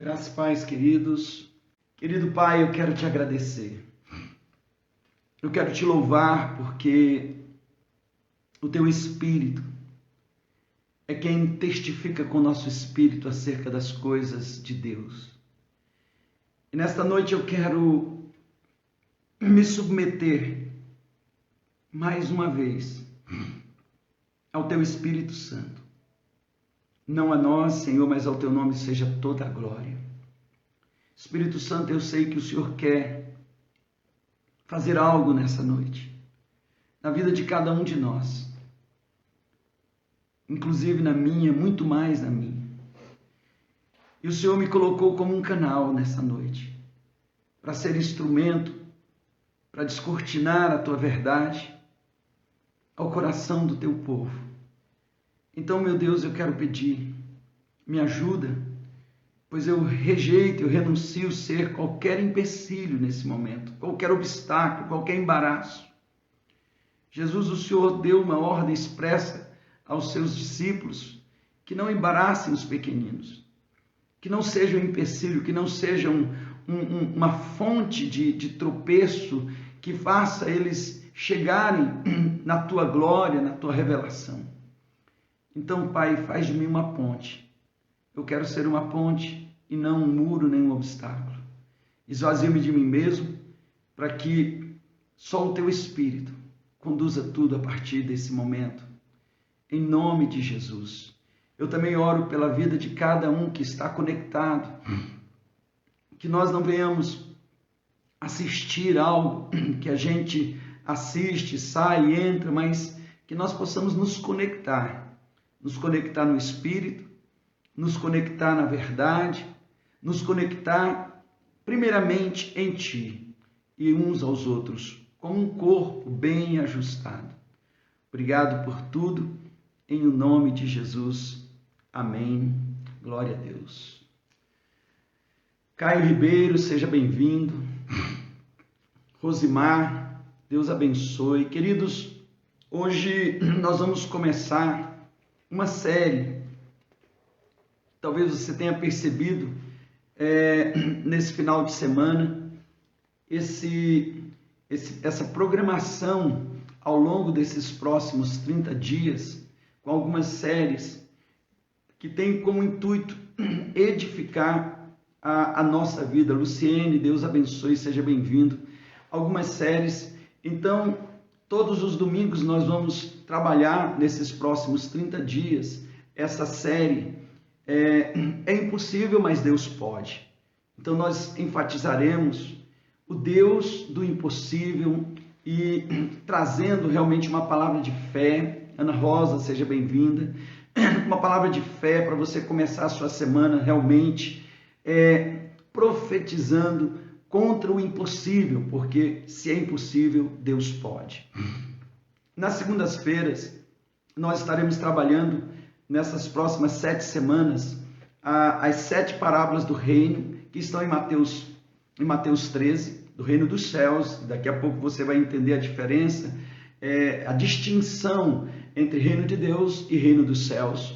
Graças e paz, queridos. Querido Pai, eu quero te agradecer. Eu quero te louvar porque o teu Espírito é quem testifica com o nosso espírito acerca das coisas de Deus. E nesta noite eu quero me submeter mais uma vez ao teu Espírito Santo. Não a nós, Senhor, mas ao teu nome seja toda a glória. Espírito Santo, eu sei que o Senhor quer fazer algo nessa noite, na vida de cada um de nós, inclusive na minha, muito mais na minha. E o Senhor me colocou como um canal nessa noite, para ser instrumento, para descortinar a tua verdade ao coração do teu povo. Então, meu Deus, eu quero pedir, me ajuda, pois eu rejeito, eu renuncio ser qualquer empecilho nesse momento, qualquer obstáculo, qualquer embaraço. Jesus, o Senhor deu uma ordem expressa aos seus discípulos que não embaraçem os pequeninos, que não sejam empecilho, que não sejam uma fonte de tropeço que faça eles chegarem na tua glória, na tua revelação. Então, Pai, faz de mim uma ponte. Eu quero ser uma ponte e não um muro nem um obstáculo. Esvazia-me de mim mesmo para que só o teu Espírito conduza tudo a partir desse momento. Em nome de Jesus. Eu também oro pela vida de cada um que está conectado. Que nós não venhamos assistir algo que a gente assiste, sai, entra, mas que nós possamos nos conectar no Espírito, nos conectar na verdade, nos conectar primeiramente em Ti e uns aos outros, como um corpo bem ajustado. Obrigado por tudo, em o nome de Jesus. Amém. Glória a Deus. Caio Ribeiro, seja bem-vindo. Rosimar, Deus abençoe. Queridos, hoje nós vamos começar uma série. Talvez você tenha percebido nesse final de semana essa programação ao longo desses próximos 30 dias, com algumas séries que tem como intuito edificar a nossa vida. Luciene, Deus abençoe, seja bem-vindo. Algumas séries. Então, todos os domingos nós vamos trabalhar nesses próximos 30 dias essa série. É impossível, mas Deus pode. Então nós enfatizaremos o Deus do impossível e trazendo realmente uma palavra de fé. Ana Rosa, seja bem-vinda. Uma palavra de fé para você começar a sua semana realmente profetizando contra o impossível, porque se é impossível, Deus pode. Nas segundas-feiras, nós estaremos trabalhando nessas próximas 7 semanas as 7 parábolas do reino que estão em Mateus 13, do reino dos céus. Daqui a pouco você vai entender a diferença, a distinção entre reino de Deus e reino dos céus.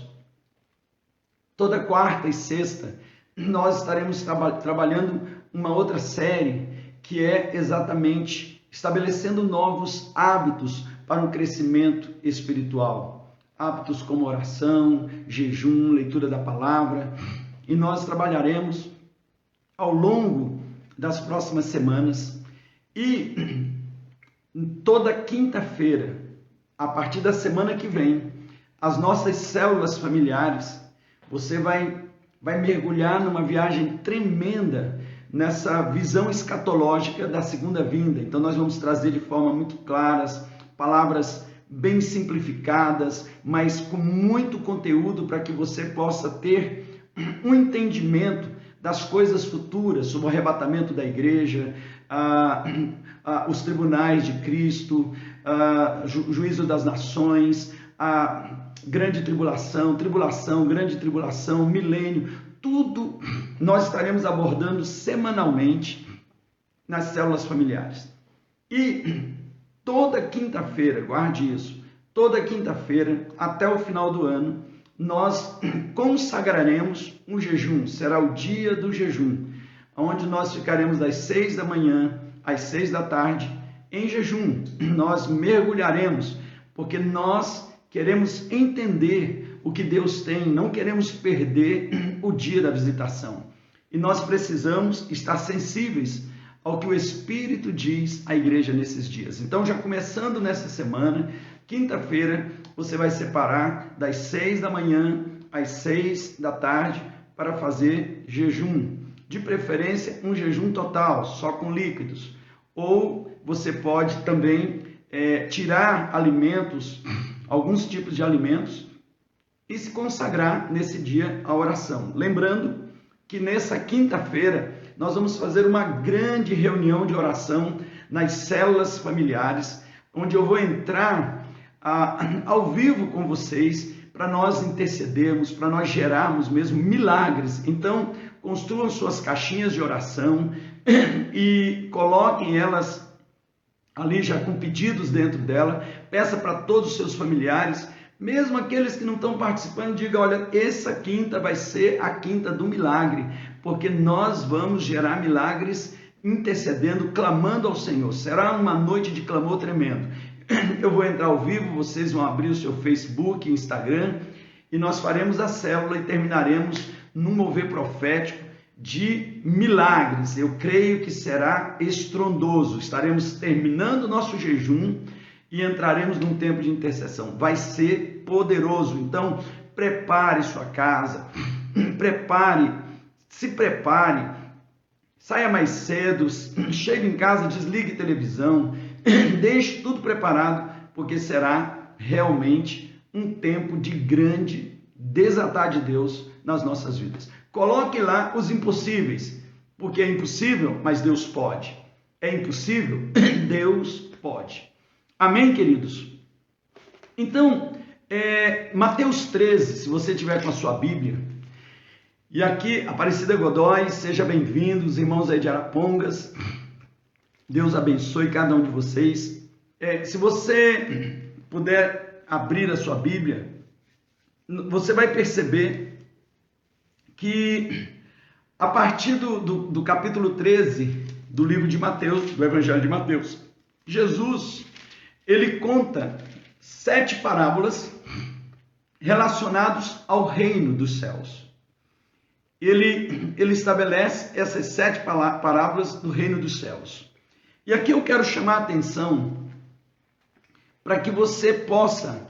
Toda quarta e sexta, nós estaremos trabalhando uma outra série que é exatamente estabelecendo novos hábitos para um crescimento espiritual. Hábitos como oração, jejum, leitura da palavra. E nós trabalharemos ao longo das próximas semanas. E toda quinta-feira, a partir da semana que vem, as nossas células familiares, você vai mergulhar numa viagem tremenda nessa visão escatológica da segunda vinda. Então nós vamos trazer de forma muito claras, palavras bem simplificadas, mas com muito conteúdo para que você possa ter um entendimento das coisas futuras, sobre o arrebatamento da igreja, os tribunais de Cristo, juízo das nações, a grande tribulação, grande tribulação, milênio. Tudo nós estaremos abordando semanalmente nas células familiares. E toda quinta-feira, guarde isso, toda quinta-feira, até o final do ano, nós consagraremos um jejum, será o dia do jejum, onde nós ficaremos das 6 da manhã às 6 da tarde em jejum. Nós mergulharemos, porque nós queremos entender o que Deus tem, não queremos perder o dia da visitação. E nós precisamos estar sensíveis ao que o Espírito diz à igreja nesses dias. Então, já começando nessa semana, quinta-feira, você vai separar das 6 da manhã às 6 da tarde para fazer jejum. De preferência, um jejum total, só com líquidos. Ou você pode também tirar alimentos, alguns tipos de alimentos, e se consagrar nesse dia à oração. Lembrando que nessa quinta-feira nós vamos fazer uma grande reunião de oração nas células familiares, onde eu vou entrar ao vivo com vocês para nós intercedermos, para nós gerarmos mesmo milagres. Então, construam suas caixinhas de oração e coloquem elas ali já com pedidos dentro dela. Peça para todos os seus familiares, mesmo aqueles que não estão participando, diga: olha, essa quinta vai ser a quinta do milagre, porque nós vamos gerar milagres intercedendo, clamando ao Senhor. Será uma noite de clamor tremendo. Eu vou entrar ao vivo, vocês vão abrir o seu Facebook, Instagram, e nós faremos a célula e terminaremos num mover profético de milagres. Eu creio que será estrondoso. Estaremos terminando o nosso jejum e entraremos num tempo de intercessão. Vai ser poderoso. Então, prepare sua casa, se prepare, saia mais cedo, chegue em casa, desligue a televisão, deixe tudo preparado, porque será realmente um tempo de grande desatar de Deus nas nossas vidas. Coloque lá os impossíveis, porque é impossível, mas Deus pode. É impossível, Deus pode. Amém, queridos? Então, Mateus 13, se você tiver com a sua Bíblia, e aqui, Aparecida Godoy, seja bem-vindo, os irmãos aí de Arapongas, Deus abençoe cada um de vocês. Se você puder abrir a sua Bíblia, você vai perceber que a partir do capítulo 13 do livro de Mateus, do Evangelho de Mateus, Jesus, ele conta 7 parábolas relacionadas ao reino dos céus. Ele estabelece essas 7 parábolas do reino dos céus. E aqui eu quero chamar a atenção para que você possa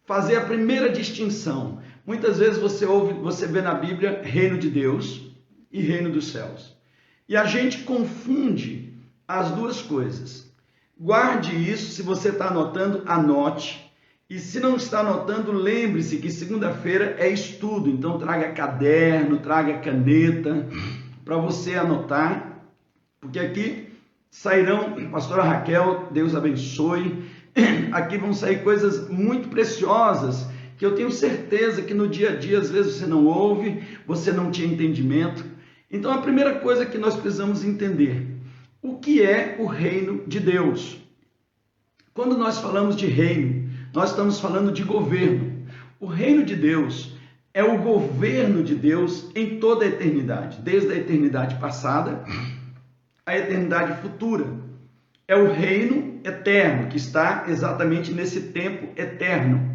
fazer a primeira distinção. Muitas vezes você vê na Bíblia reino de Deus e reino dos céus. E a gente confunde as duas coisas. Guarde isso, se você está anotando, anote. E se não está anotando, lembre-se que segunda-feira é estudo. Então traga caderno, traga caneta para você anotar. Porque aqui sairão, pastora Raquel, Deus abençoe. Aqui vão sair coisas muito preciosas, que eu tenho certeza que no dia a dia, às vezes você não ouve, você não tinha entendimento. Então a primeira coisa que nós precisamos entender, o que é o reino de Deus? Quando nós falamos de reino, nós estamos falando de governo. O reino de Deus é o governo de Deus em toda a eternidade, desde a eternidade passada à eternidade futura. É o reino eterno, que está exatamente nesse tempo eterno.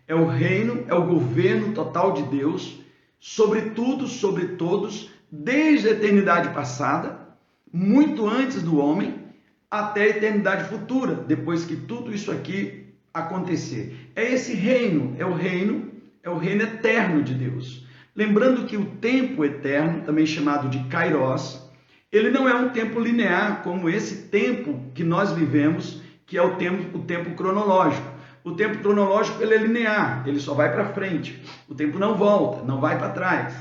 É o reino, é o governo total de Deus, sobre tudo, sobre todos, desde a eternidade passada, muito antes do homem, até a eternidade futura, depois que tudo isso aqui acontecer. É esse reino, é o reino eterno de Deus. Lembrando que o tempo eterno, também chamado de Kairos, ele não é um tempo linear, como esse tempo que nós vivemos, que é o tempo cronológico. O tempo cronológico ele é linear, ele só vai para frente. O tempo não volta, não vai para trás.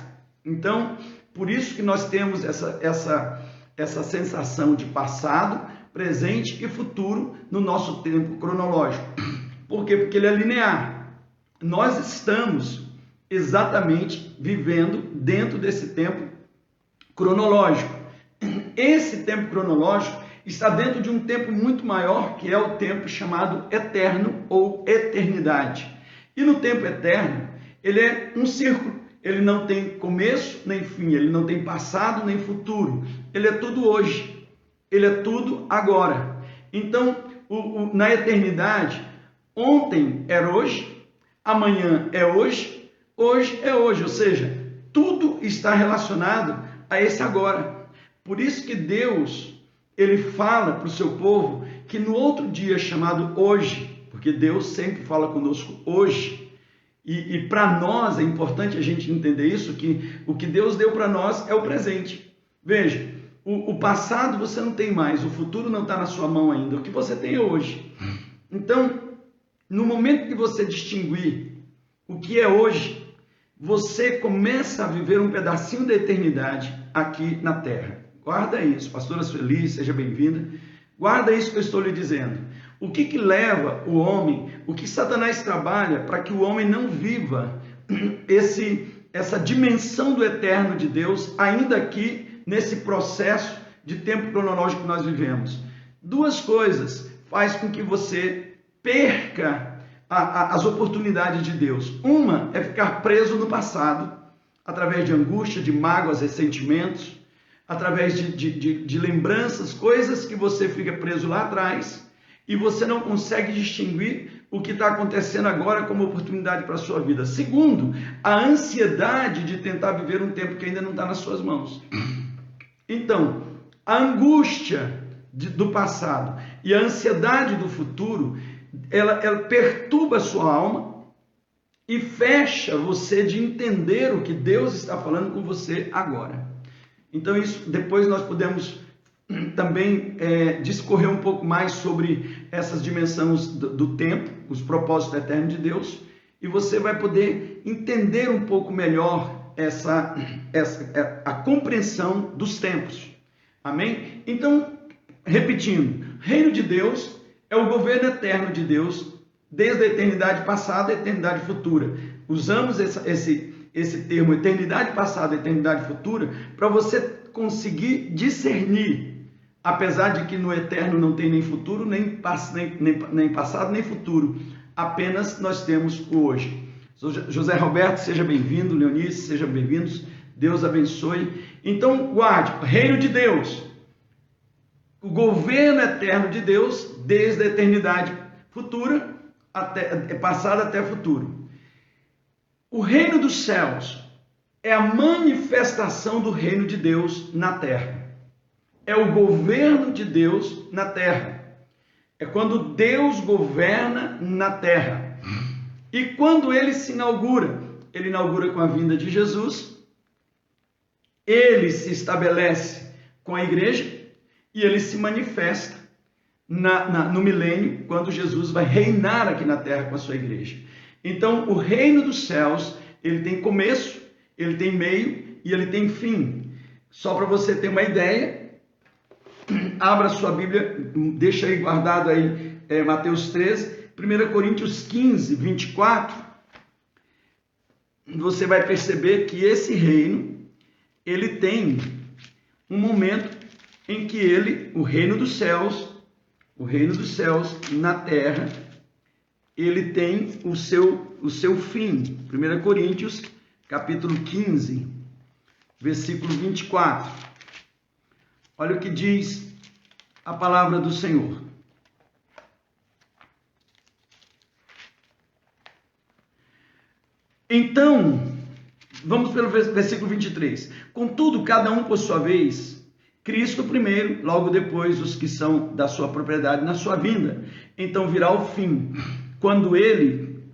Então, por isso que nós temos essa sensação de passado, presente e futuro no nosso tempo cronológico. Por quê? Porque ele é linear. Nós estamos exatamente vivendo dentro desse tempo cronológico. Esse tempo cronológico está dentro de um tempo muito maior, que é o tempo chamado eterno ou eternidade. E no tempo eterno, Ele é um círculo. Ele não tem começo nem fim, ele não tem passado nem futuro. Ele é tudo hoje. Ele é tudo agora. Então, na eternidade, ontem era hoje, amanhã é hoje é hoje. Ou seja, tudo está relacionado a esse agora. Por isso que Deus, ele fala para o seu povo que no outro dia chamado hoje, porque Deus sempre fala conosco hoje, e para nós é importante a gente entender isso, que o que Deus deu para nós é o presente. Veja, o passado você não tem mais, o futuro não está na sua mão ainda, o que você tem é hoje. Então, no momento que você distinguir o que é hoje, você começa a viver um pedacinho da eternidade aqui na Terra. Guarda isso, pastora Sueli, seja bem-vinda. Guarda isso que eu estou lhe dizendo. O que leva o homem, o que Satanás trabalha para que o homem não viva essa dimensão do eterno de Deus, ainda aqui nesse processo de tempo cronológico que nós vivemos? Duas coisas faz com que você perca as oportunidades de Deus. Uma é ficar preso no passado, através de angústia, de mágoas, ressentimentos, através de lembranças, coisas que você fica preso lá atrás e você não consegue distinguir o que está acontecendo agora como oportunidade para a sua vida. Segundo, a ansiedade de tentar viver um tempo que ainda não está nas suas mãos. Então, a angústia do passado e a ansiedade do futuro, ela perturba a sua alma e fecha você de entender o que Deus está falando com você agora. Então, isso depois nós podemos também discorrer um pouco mais sobre essas dimensões do tempo, os propósitos eternos de Deus, e você vai poder entender um pouco melhor a compreensão dos tempos. Amém? Então, repetindo, reino de Deus é o governo eterno de Deus, desde a eternidade passada à eternidade futura. Usamos esse termo, eternidade passada, eternidade futura, para você conseguir discernir, apesar de que no eterno não tem nem futuro, nem passado, nem futuro, apenas nós temos o hoje. José Roberto, seja bem-vindo, Leonice, sejam bem-vindos, Deus abençoe. Então, guarde, reino de Deus, o governo eterno de Deus, desde a eternidade futura, passada até futuro. O reino dos céus é a manifestação do reino de Deus na terra. É o governo de Deus na terra. É quando Deus governa na terra. E quando ele se inaugura, ele inaugura com a vinda de Jesus, ele se estabelece com a igreja e ele se manifesta no milênio, quando Jesus vai reinar aqui na terra com a sua igreja. Então, o reino dos céus, ele tem começo, ele tem meio e ele tem fim. Só para você ter uma ideia, abra sua Bíblia, deixa aí guardado aí Mateus 13, 1 Coríntios 15, 24, você vai perceber que esse reino, ele tem um momento em que o reino dos céus na terra, ele tem o seu fim. 1 Coríntios, capítulo 15, versículo 24. Olha o que diz a palavra do Senhor. Então, vamos pelo versículo 23. Contudo, cada um por sua vez, Cristo primeiro, logo depois os que são da sua propriedade na sua vinda. Então virá o fim, quando ele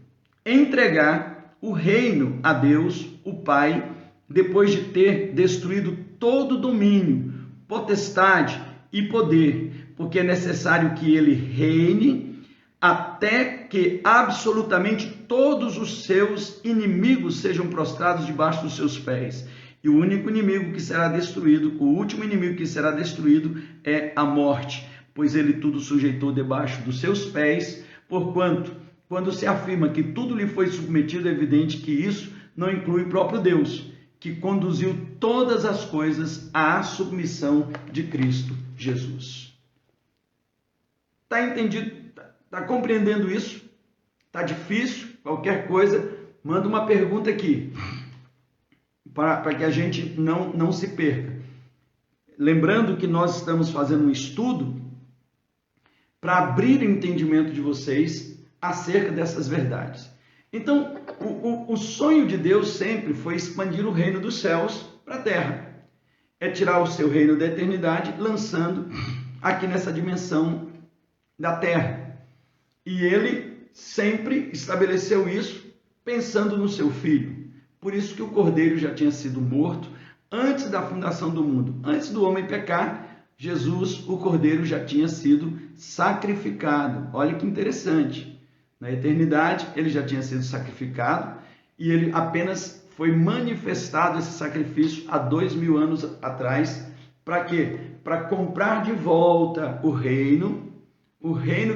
entregar o reino a Deus, o Pai, depois de ter destruído todo domínio, potestade e poder, porque é necessário que ele reine até que absolutamente todos os seus inimigos sejam prostrados debaixo dos seus pés. E o único inimigo que será destruído, o último inimigo que será destruído é a morte, pois ele tudo sujeitou debaixo dos seus pés, porquanto, quando se afirma que tudo lhe foi submetido, é evidente que isso não inclui o próprio Deus, que conduziu todas as coisas à submissão de Cristo Jesus. Está entendido? Está compreendendo isso? Está difícil? Qualquer coisa, manda uma pergunta aqui, para que a gente não se perca. Lembrando que nós estamos fazendo um estudo para abrir o entendimento de vocês acerca dessas verdades. Então, o sonho de Deus sempre foi expandir o reino dos céus para a terra. É tirar o seu reino da eternidade, lançando aqui nessa dimensão da terra. E ele sempre estabeleceu isso pensando no seu filho. Por isso que o cordeiro já tinha sido morto antes da fundação do mundo. Antes do homem pecar, Jesus, o cordeiro, já tinha sido sacrificado. Olha que interessante. Na eternidade, ele já tinha sido sacrificado e ele apenas foi manifestado esse sacrifício há 2000 anos atrás. Para quê? Para comprar de volta o reino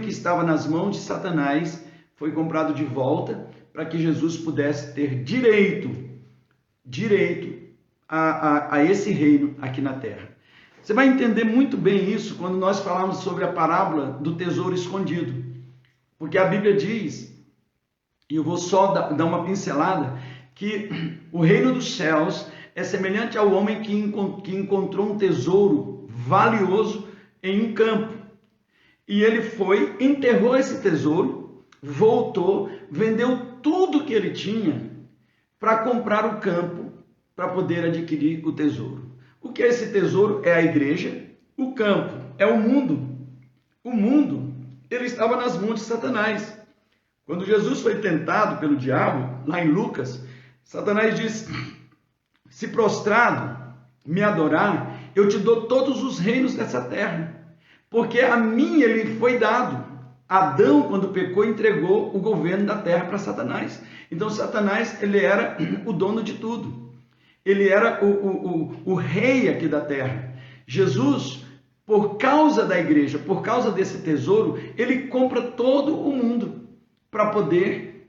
que estava nas mãos de Satanás, foi comprado de volta para que Jesus pudesse ter direito a esse reino aqui na terra. Você vai entender muito bem isso quando nós falarmos sobre a parábola do tesouro escondido. Porque a Bíblia diz, e eu vou só dar uma pincelada, que o reino dos céus é semelhante ao homem que encontrou um tesouro valioso em um campo. E ele foi, enterrou esse tesouro, voltou, vendeu tudo que ele tinha para comprar o campo, para poder adquirir o tesouro. O que é esse tesouro? É a igreja. O campo é o mundo. O mundo, ele estava nas mãos de Satanás. Quando Jesus foi tentado pelo diabo, lá em Lucas, Satanás disse: se prostrado me adorar, eu te dou todos os reinos dessa terra. Porque a mim ele foi dado. Adão, quando pecou, entregou o governo da terra para Satanás. Então Satanás, ele era o dono de tudo. Ele era o rei aqui da terra. Jesus, por causa da igreja, por causa desse tesouro, ele compra todo o mundo para poder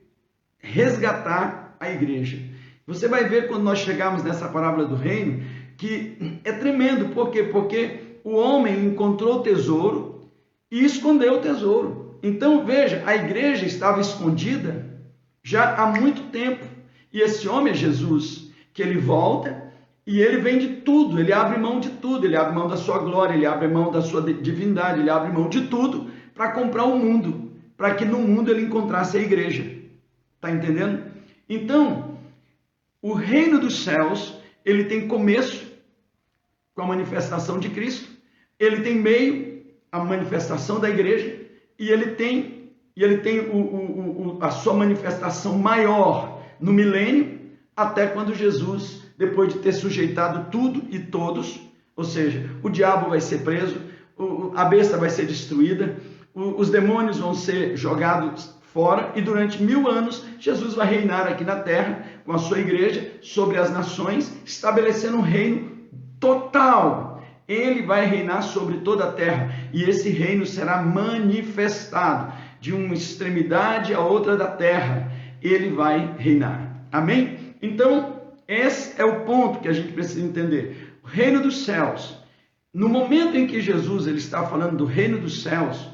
resgatar a igreja. Você vai ver quando nós chegarmos nessa parábola do reino, que é tremendo. Por quê? Porque o homem encontrou o tesouro e escondeu o tesouro. Então veja, a igreja estava escondida já há muito tempo. E esse homem é Jesus, que ele volta e ele vende tudo, ele abre mão de tudo, ele abre mão da sua glória, ele abre mão da sua divindade, ele abre mão de tudo para comprar o mundo, para que no mundo ele encontrasse a igreja. Está entendendo? Então, o reino dos céus, ele tem começo com a manifestação de Cristo, ele tem meio, a manifestação da igreja, e ele tem a sua manifestação maior no milênio, até quando Jesus, depois de ter sujeitado tudo e todos, ou seja, o diabo vai ser preso, a besta vai ser destruída, os demônios vão ser jogados fora, e durante 1000 anos Jesus vai reinar aqui na terra com a sua igreja sobre as nações, estabelecendo um reino total. Ele vai reinar sobre toda a terra e esse reino será manifestado de uma extremidade a outra da terra. Ele vai reinar. Amém? Então, esse é o ponto que a gente precisa entender. O reino dos céus. No momento em que Jesus ele está falando do reino dos céus,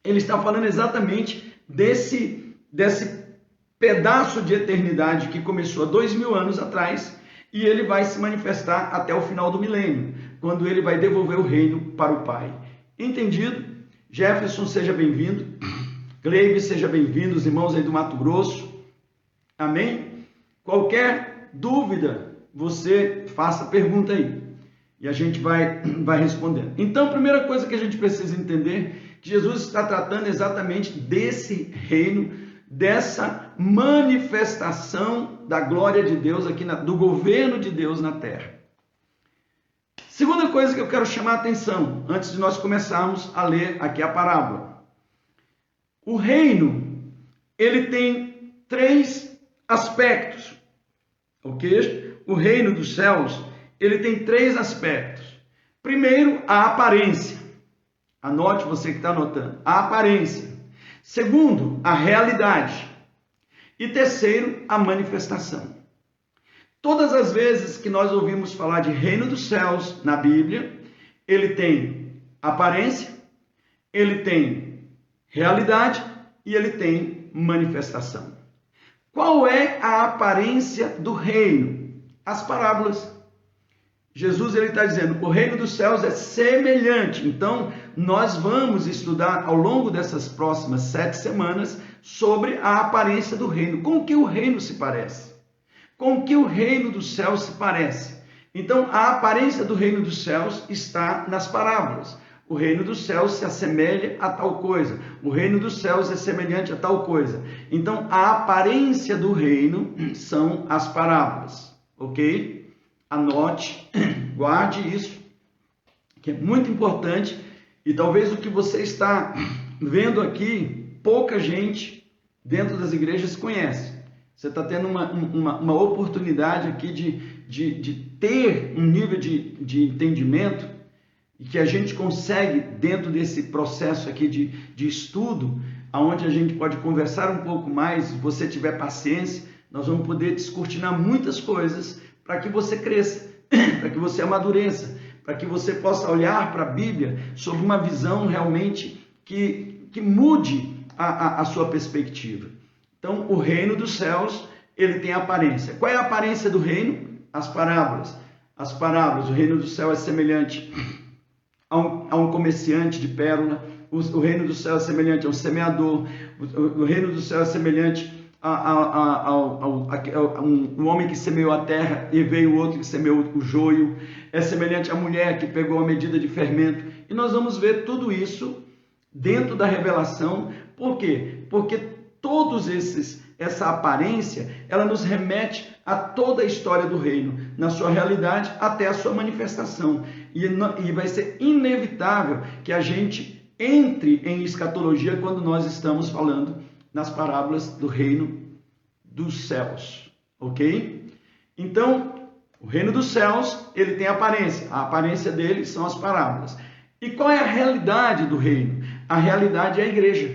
ele está falando exatamente desse pedaço de eternidade que começou há 2000 anos atrás e ele vai se manifestar até o final do milênio, quando ele vai devolver o reino para o Pai. Entendido? Jefferson, seja bem-vindo. Cleibe, seja bem-vindo. Os irmãos aí do Mato Grosso. Amém? Qualquer dúvida, você faça pergunta aí. E a gente vai respondendo. Então, a primeira coisa que a gente precisa entender que Jesus está tratando exatamente desse reino, dessa manifestação da glória de Deus aqui, do governo de Deus na terra. Segunda coisa que eu quero chamar a atenção, antes de nós começarmos a ler aqui a parábola. O reino, ele tem 3 aspectos, ok? O reino dos céus, ele tem 3 aspectos. Primeiro, a aparência. Anote, você que está anotando. A aparência. Segundo, a realidade. E terceiro, a manifestação. Todas as vezes que nós ouvimos falar de reino dos céus na Bíblia, ele tem aparência, ele tem realidade e ele tem manifestação. Qual é a aparência do reino? As parábolas. Jesus está dizendo, o reino dos céus é semelhante. Então, nós vamos estudar ao longo dessas próximas 7 semanas sobre a aparência do reino. Com que o reino se parece? Com que o reino dos céus se parece? Então, a aparência do reino dos céus está nas parábolas. O reino dos céus se assemelha a tal coisa. O reino dos céus é semelhante a tal coisa. Então, a aparência do reino são as parábolas. Ok? Anote, guarde isso, que é muito importante. E talvez o que você está vendo aqui, pouca gente dentro das igrejas conhece. Você está tendo uma oportunidade aqui de ter um nível de entendimento e que a gente consegue, dentro desse processo aqui de estudo, onde a gente pode conversar um pouco mais, se você tiver paciência, nós vamos poder descortinar muitas coisas para que você cresça, para que você amadureça, para que você possa olhar para a Bíblia sob uma visão realmente que mude a sua perspectiva. Então, o reino dos céus, ele tem aparência. Qual é a aparência do reino? As parábolas. As parábolas, o reino do céu é semelhante a um comerciante de pérola, o reino do céu é semelhante a um semeador, o reino do céu é semelhante a um homem que semeou a terra e veio outro que semeou o joio, é semelhante à mulher que pegou a medida de fermento. E nós vamos ver tudo isso dentro da revelação. Por quê? Porque essa aparência, ela nos remete a toda a história do reino, na sua realidade até a sua manifestação. E vai ser inevitável que a gente entre em escatologia quando nós estamos falando nas parábolas do reino dos céus, ok? Então, o reino dos céus, ele tem aparência. A aparência dele são as parábolas. E qual é a realidade do reino? A realidade é a igreja.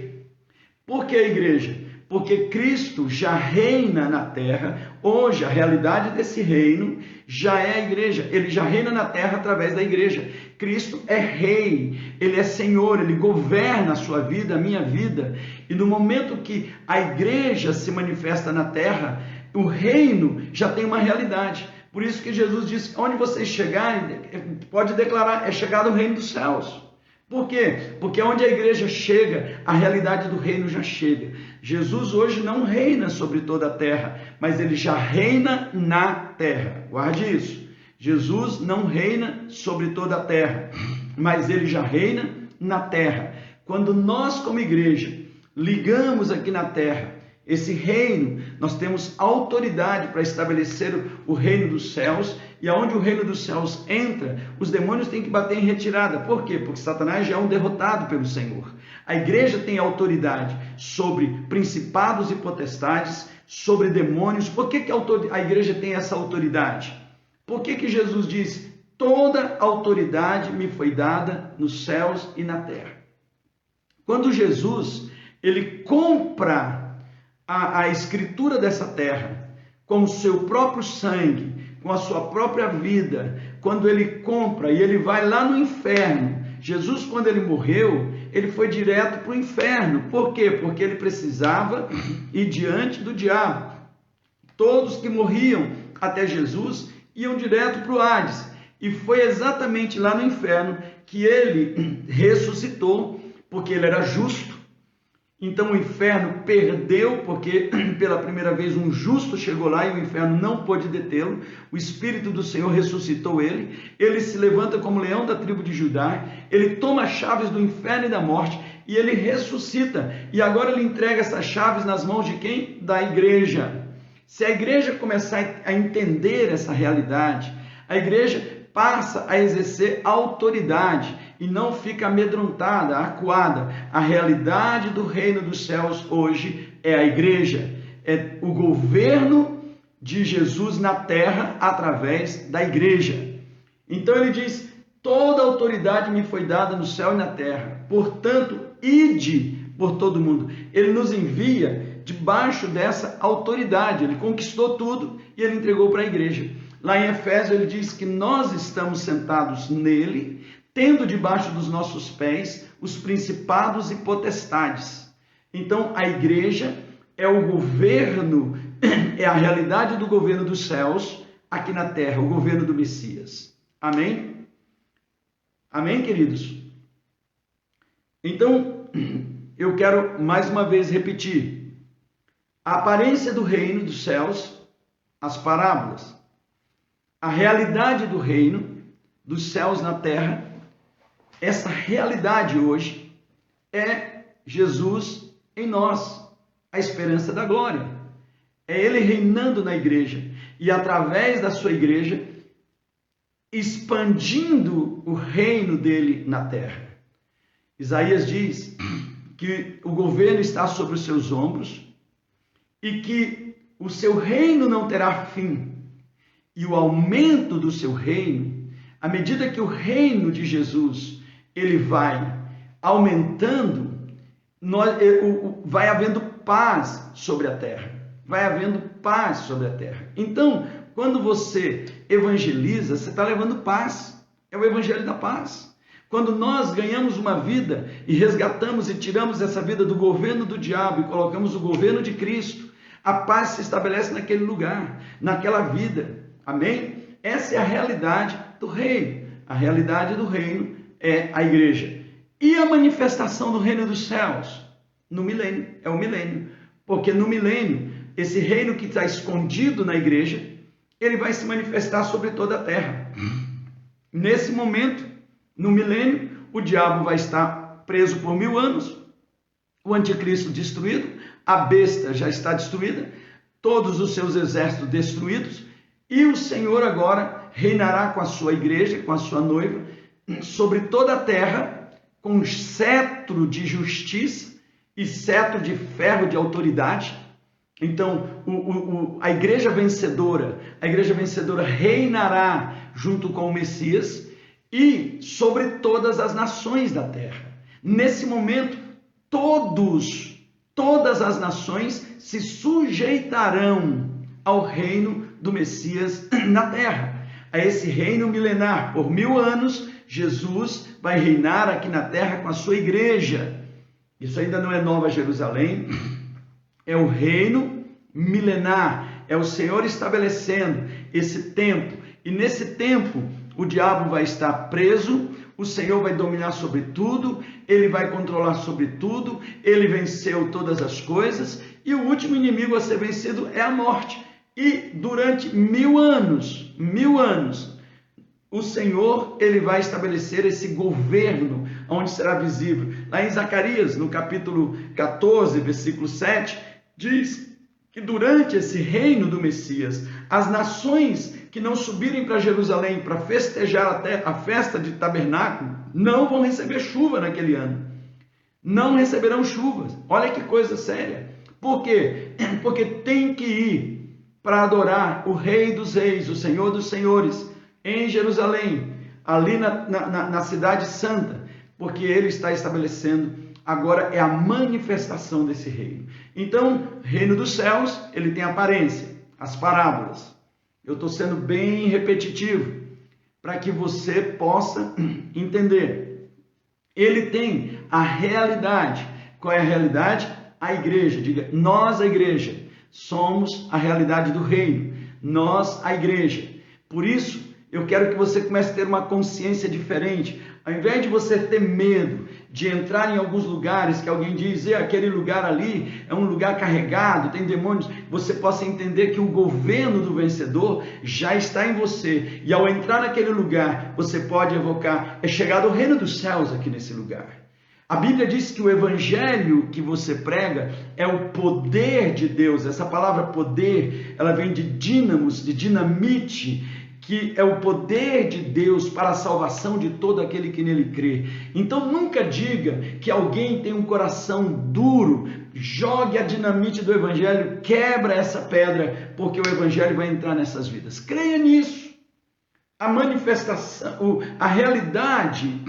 Por que a igreja? Porque Cristo já reina na terra. Hoje, a realidade desse reino já é a igreja. Ele já reina na terra através da igreja. Cristo é rei, ele é Senhor, ele governa a sua vida, a minha vida. E no momento que a igreja se manifesta na terra, o reino já tem uma realidade. Por isso que Jesus disse, onde vocês chegarem, pode declarar, é chegado o reino dos céus. Por quê? Porque onde a igreja chega, a realidade do reino já chega. Jesus hoje não reina sobre toda a terra, mas ele já reina na terra. Guarde isso. Jesus não reina sobre toda a terra, mas ele já reina na terra. Quando nós, como igreja, ligamos aqui na terra esse reino, nós temos autoridade para estabelecer o reino dos céus, e aonde o reino dos céus entra, os demônios têm que bater em retirada. Por quê? Porque Satanás já é um derrotado pelo Senhor. A igreja tem autoridade sobre principados e potestades, sobre demônios. Por que a igreja tem essa autoridade? Por que Jesus diz, toda autoridade me foi dada nos céus e na terra? Quando Jesus, ele compra a escritura dessa terra, com o seu próprio sangue, com a sua própria vida, quando ele compra e ele vai lá no inferno, Jesus, quando ele morreu, ele foi direto para o inferno. Por quê? Porque ele precisava ir diante do diabo. Todos que morriam até Jesus iam direto para o Hades. E foi exatamente lá no inferno que ele ressuscitou, porque ele era justo. Então o inferno perdeu, porque pela primeira vez um justo chegou lá e o inferno não pôde detê-lo. O Espírito do Senhor ressuscitou ele. Ele se levanta como leão da tribo de Judá. Ele toma as chaves do inferno e da morte e ele ressuscita. E agora ele entrega essas chaves nas mãos de quem? Da igreja. Se a igreja começar a entender essa realidade, a igreja passa a exercer autoridade e não fica amedrontada, acuada. A realidade do reino dos céus hoje é a igreja, é o governo de Jesus na terra através da igreja. Então ele diz, toda autoridade me foi dada no céu e na terra, portanto, ide por todo mundo. Ele nos envia debaixo dessa autoridade, ele conquistou tudo e ele entregou para a igreja. Lá em Efésios ele diz que nós estamos sentados nele, tendo debaixo dos nossos pés os principados e potestades. Então a igreja é o governo é a realidade do governo dos céus aqui na terra, o governo do Messias. Amém? Amém, queridos? Então, eu quero mais uma vez repetir. A aparência do reino dos céus, as parábolas. A realidade do reino dos céus na terra. Essa realidade hoje é Jesus em nós, a esperança da glória. É Ele reinando na igreja e através da sua igreja expandindo o reino dele na terra. Isaías diz que o governo está sobre os seus ombros e que o seu reino não terá fim. E o aumento do seu reino, à medida que o reino de Jesus ele vai aumentando, vai havendo paz sobre a terra. Vai havendo paz sobre a terra. Então, quando você evangeliza, você está levando paz. É o evangelho da paz. Quando nós ganhamos uma vida e resgatamos e tiramos essa vida do governo do diabo e colocamos o governo de Cristo, a paz se estabelece naquele lugar, naquela vida. Amém? Essa é a realidade do reino. A realidade do reino é a igreja. E a manifestação do reino dos céus? No milênio. É o milênio. Porque no milênio, esse reino que está escondido na igreja, ele vai se manifestar sobre toda a terra. Nesse momento, no milênio, o diabo vai estar preso por 1000 anos, o anticristo destruído, a besta já está destruída, todos os seus exércitos destruídos, e o Senhor agora reinará com a sua igreja, com a sua noiva, sobre toda a terra, com cetro de justiça e cetro de ferro de autoridade. Então, a igreja vencedora reinará junto com o Messias e sobre todas as nações da terra. Nesse momento, todas as nações se sujeitarão ao reino do Messias na terra. A esse reino milenar, por 1000 anos, Jesus vai reinar aqui na terra com a sua igreja. Isso ainda não é Nova Jerusalém, é o reino milenar, é o Senhor estabelecendo esse tempo. E nesse tempo, o diabo vai estar preso, o Senhor vai dominar sobre tudo, ele vai controlar sobre tudo, ele venceu todas as coisas, e o último inimigo a ser vencido é a morte. E durante 1000 anos, o Senhor ele vai estabelecer esse governo, onde será visível. Lá em Zacarias, no capítulo 14, versículo 7, diz que durante esse reino do Messias, as nações que não subirem para Jerusalém para festejar a festa de tabernáculo, não vão receber chuva naquele ano. Não receberão chuvas. Olha que coisa séria. Por quê? Porque tem que ir para adorar o Rei dos Reis, o Senhor dos Senhores, em Jerusalém, ali na cidade santa, porque ele está estabelecendo, agora é a manifestação desse reino. Então, reino dos céus, ele tem aparência, as parábolas. Eu estou sendo bem repetitivo, para que você possa entender. Ele tem a realidade. Qual é a realidade? A igreja. Diga, nós a igreja, somos a realidade do reino. Nós a igreja. Por isso, eu quero que você comece a ter uma consciência diferente. Ao invés de você ter medo de entrar em alguns lugares que alguém diz, aquele lugar ali é um lugar carregado, tem demônios, você possa entender que o governo do vencedor já está em você. E ao entrar naquele lugar, você pode evocar, é chegado o reino dos céus aqui nesse lugar. A Bíblia diz que o evangelho que você prega é o poder de Deus. Essa palavra poder, ela vem de dínamos, de dinamite, que é o poder de Deus para a salvação de todo aquele que nele crê. Então nunca diga que alguém tem um coração duro, jogue a dinamite do evangelho, quebra essa pedra, porque o evangelho vai entrar nessas vidas. Creia nisso. A manifestação, a realidade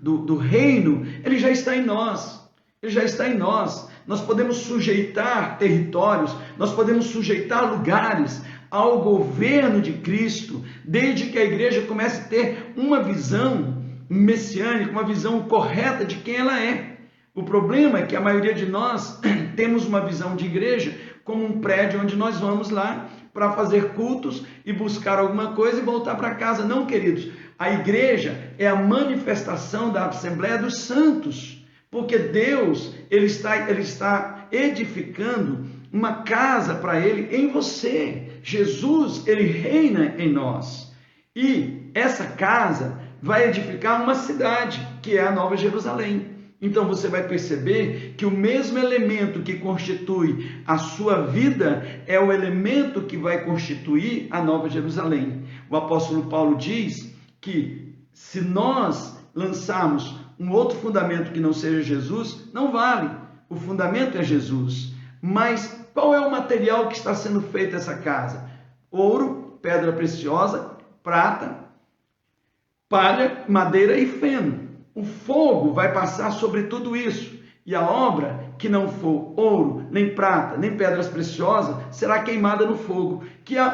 do reino, ele já está em nós. Ele já está em nós. Nós podemos sujeitar territórios, nós podemos sujeitar lugares ao governo de Cristo, desde que a igreja comece a ter uma visão messiânica, uma visão correta de quem ela é. O problema é que a maioria de nós temos uma visão de igreja como um prédio onde nós vamos lá para fazer cultos e buscar alguma coisa e voltar para casa. Não, queridos. A igreja é a manifestação da Assembleia dos Santos, porque Deus ele está edificando uma casa para Ele em você. Jesus, Ele reina em nós. E essa casa vai edificar uma cidade, que é a Nova Jerusalém. Então você vai perceber que o mesmo elemento que constitui a sua vida é o elemento que vai constituir a Nova Jerusalém. O apóstolo Paulo diz que se nós lançarmos um outro fundamento que não seja Jesus, não vale. O fundamento é Jesus. Mas qual é o material que está sendo feito essa casa? Ouro, pedra preciosa, prata, palha, madeira e feno. O fogo vai passar sobre tudo isso. E a obra que não for ouro, nem prata, nem pedras preciosas, será queimada no fogo.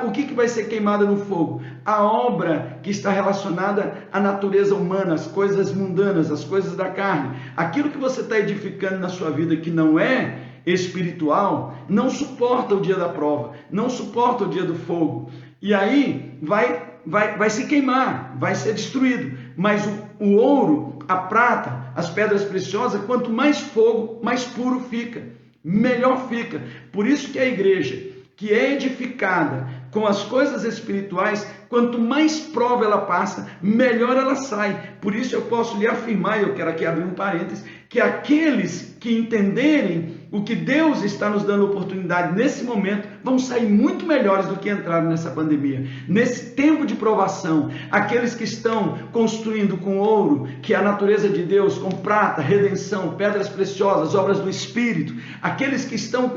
O que vai ser queimada no fogo? A obra que está relacionada à natureza humana, as coisas mundanas, as coisas da carne. Aquilo que você está edificando na sua vida que não é espiritual, não suporta o dia da prova, não suporta o dia do fogo. E aí vai se queimar, vai ser destruído. Mas o ouro, a prata, as pedras preciosas, quanto mais fogo, mais puro fica, melhor fica. Por isso que a igreja que é edificada com as coisas espirituais, quanto mais prova ela passa, melhor ela sai. Por isso eu posso lhe afirmar, eu quero aqui abrir um parênteses, que aqueles que entenderem o que Deus está nos dando oportunidade nesse momento, vão sair muito melhores do que entraram nessa pandemia. Nesse tempo de provação, aqueles que estão construindo com ouro, que é a natureza de Deus, com prata, redenção, pedras preciosas, obras do Espírito, aqueles que estão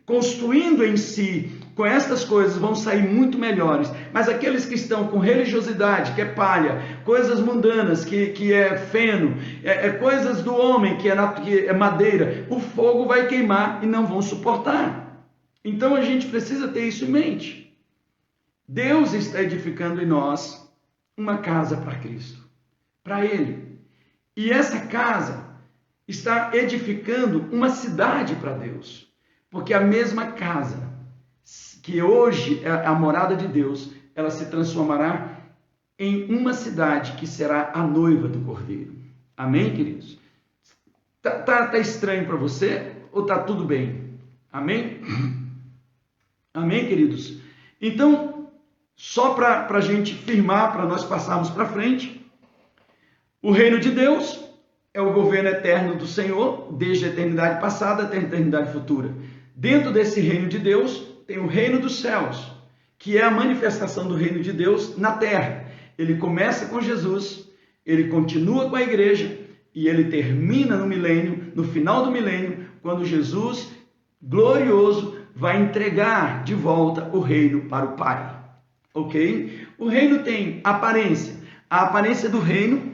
construindo em si, com estas coisas, vão sair muito melhores. Mas aqueles que estão com religiosidade, que é palha, coisas mundanas, que é feno, coisas do homem, que é madeira, o fogo vai queimar e não vão suportar. Então a gente precisa ter isso em mente. Deus está edificando em nós uma casa para Cristo, para Ele. E essa casa está edificando uma cidade para Deus. Porque a mesma casa que hoje é a morada de Deus, ela se transformará em uma cidade que será a noiva do Cordeiro. Amém, queridos? Tá estranho para você ou tá tudo bem? Amém? Amém, queridos? Então, só para a gente firmar, para nós passarmos para frente, o reino de Deus é o governo eterno do Senhor, desde a eternidade passada até a eternidade futura. Dentro desse reino de Deus, tem o reino dos céus, que é a manifestação do reino de Deus na terra. Ele começa com Jesus, ele continua com a igreja e ele termina no milênio, no final do milênio, quando Jesus, glorioso, vai entregar de volta o reino para o Pai. Ok? O reino tem aparência. A aparência do reino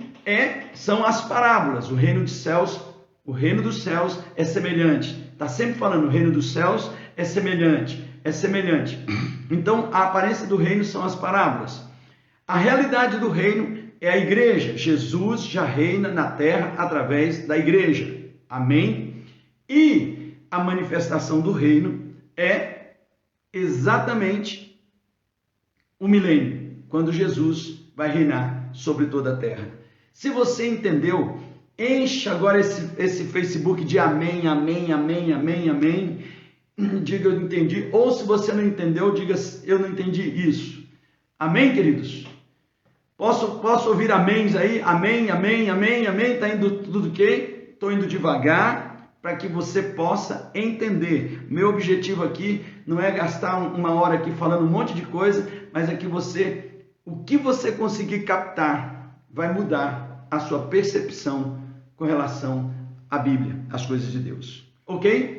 são as parábolas. O reino dos céus é semelhante. Está sempre falando, o reino dos céus é semelhante. Então, a aparência do reino são as parábolas. A realidade do reino é a igreja. Jesus já reina na terra através da igreja. Amém? E a manifestação do reino é exatamente o milênio, quando Jesus vai reinar sobre toda a terra. Se você entendeu, encha agora esse Facebook de amém, amém, amém, amém, amém. Diga eu entendi. Ou se você não entendeu, diga eu não entendi isso. Amém, queridos? Posso ouvir améns aí? Amém, amém, amém, amém. Está indo tudo ok? Estou indo devagar para que você possa entender. Meu objetivo aqui não é gastar uma hora aqui falando um monte de coisa, mas é que o que você conseguir captar vai mudar a sua percepção com relação à Bíblia, às coisas de Deus. Ok?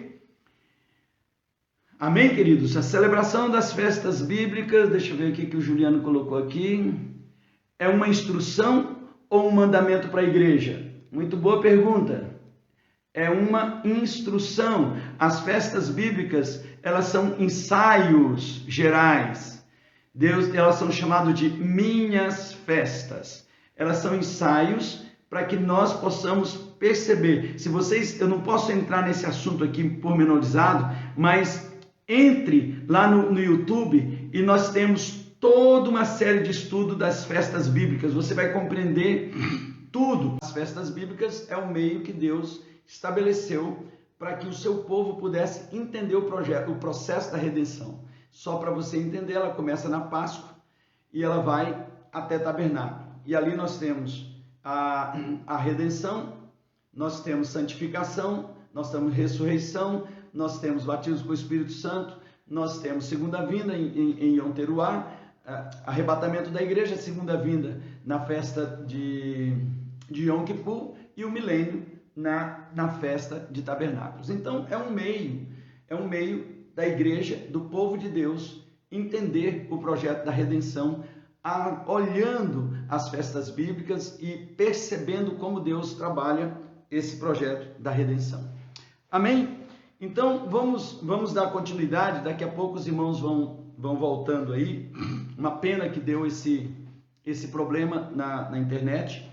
Amém, queridos? A celebração das festas bíblicas, deixa eu ver o que o Juliano colocou aqui. É uma instrução ou um mandamento para a igreja? Muito boa pergunta. É uma instrução. As festas bíblicas, elas são ensaios gerais. Elas são chamadas de minhas festas. Elas são ensaios para que nós possamos perceber. Eu não posso entrar nesse assunto aqui pormenorizado, mas entre lá no YouTube e nós temos toda uma série de estudo das festas bíblicas. Você vai compreender tudo. As festas bíblicas é o meio que Deus estabeleceu para que o seu povo pudesse entender o processo da redenção. Só para você entender, ela começa na Páscoa e ela vai até Tabernáculo. E ali nós temos a redenção, nós temos santificação, nós temos ressurreição, nós temos batismo com o Espírito Santo, nós temos segunda vinda em Yom Teruah, arrebatamento da igreja, segunda vinda na festa de Yom Kippur e o milênio na festa de Tabernáculos. Então é um meio da igreja, do povo de Deus, entender o projeto da redenção, olhando as festas bíblicas e percebendo como Deus trabalha esse projeto da redenção. Amém? Então vamos dar continuidade. Daqui a pouco os irmãos vão voltando aí. Uma pena que deu esse problema na internet,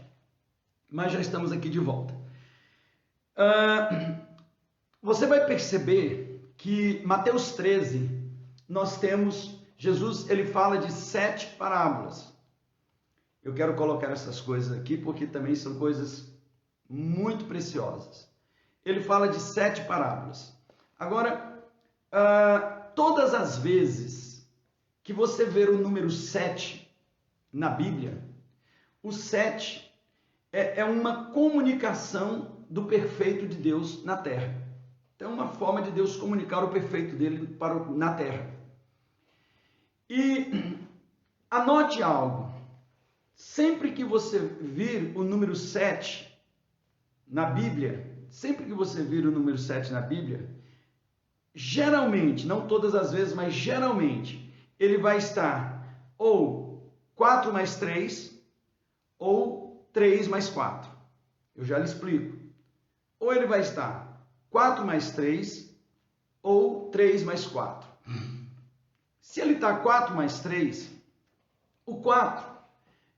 mas já estamos aqui de volta. Você vai perceber que Mateus 13, nós temos, Jesus, ele fala de 7 parábolas. Eu quero colocar essas coisas aqui porque também são coisas muito preciosas. Ele fala de 7 parábolas. Agora, todas as vezes que você ver o número 7 na Bíblia, o 7 é uma comunicação do perfeito de Deus na terra. Então, é uma forma de Deus comunicar o perfeito dele na terra. E anote algo. Sempre que você vir o número 7 na Bíblia, geralmente, não todas as vezes, mas geralmente, ele vai estar ou 4 mais 3 ou 3 mais 4. Eu já lhe explico. Ou ele vai estar 4 mais 3 ou 3 mais 4. Se ele está 4 mais 3, o 4,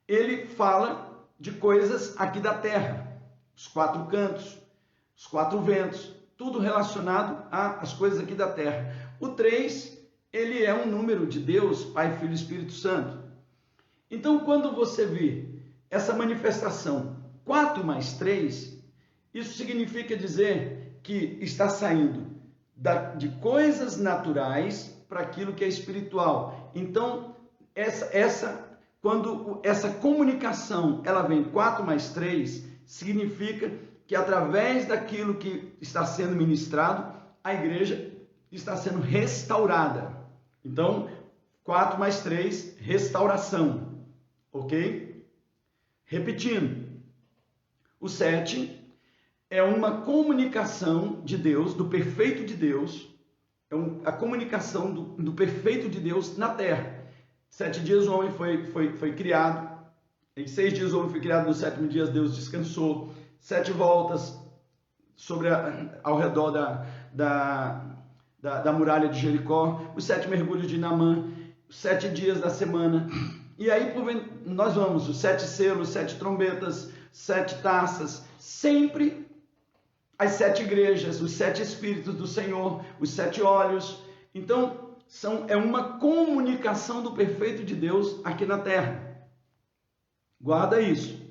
ele fala de coisas aqui da terra. Os 4 cantos, os 4 ventos, tudo relacionado às coisas aqui da terra. O 3, ele é um número de Deus, Pai, Filho e Espírito Santo. Então, quando você vê essa manifestação 4 mais 3, isso significa dizer que está saindo de coisas naturais para aquilo que é espiritual. Então, quando essa comunicação ela vem 4 mais 3, significa que através daquilo que está sendo ministrado, a igreja está sendo restaurada. Então, 4 mais 3, restauração. Ok? Repetindo, o 7 é uma comunicação de Deus, do perfeito de Deus, a comunicação do perfeito de Deus na terra. 7 dias o homem foi criado, em 6 dias o homem foi criado, no 7º dia Deus descansou, 7 voltas ao redor da muralha de Jericó, os 7 mergulhos de Naamã, os 7 dias da semana, e aí nós vamos, os 7 selos, 7 trombetas, 7 taças, sempre as 7 igrejas, os 7 Espíritos do Senhor, os 7 olhos. Então, é uma comunicação do perfeito de Deus aqui na terra. Guarda isso.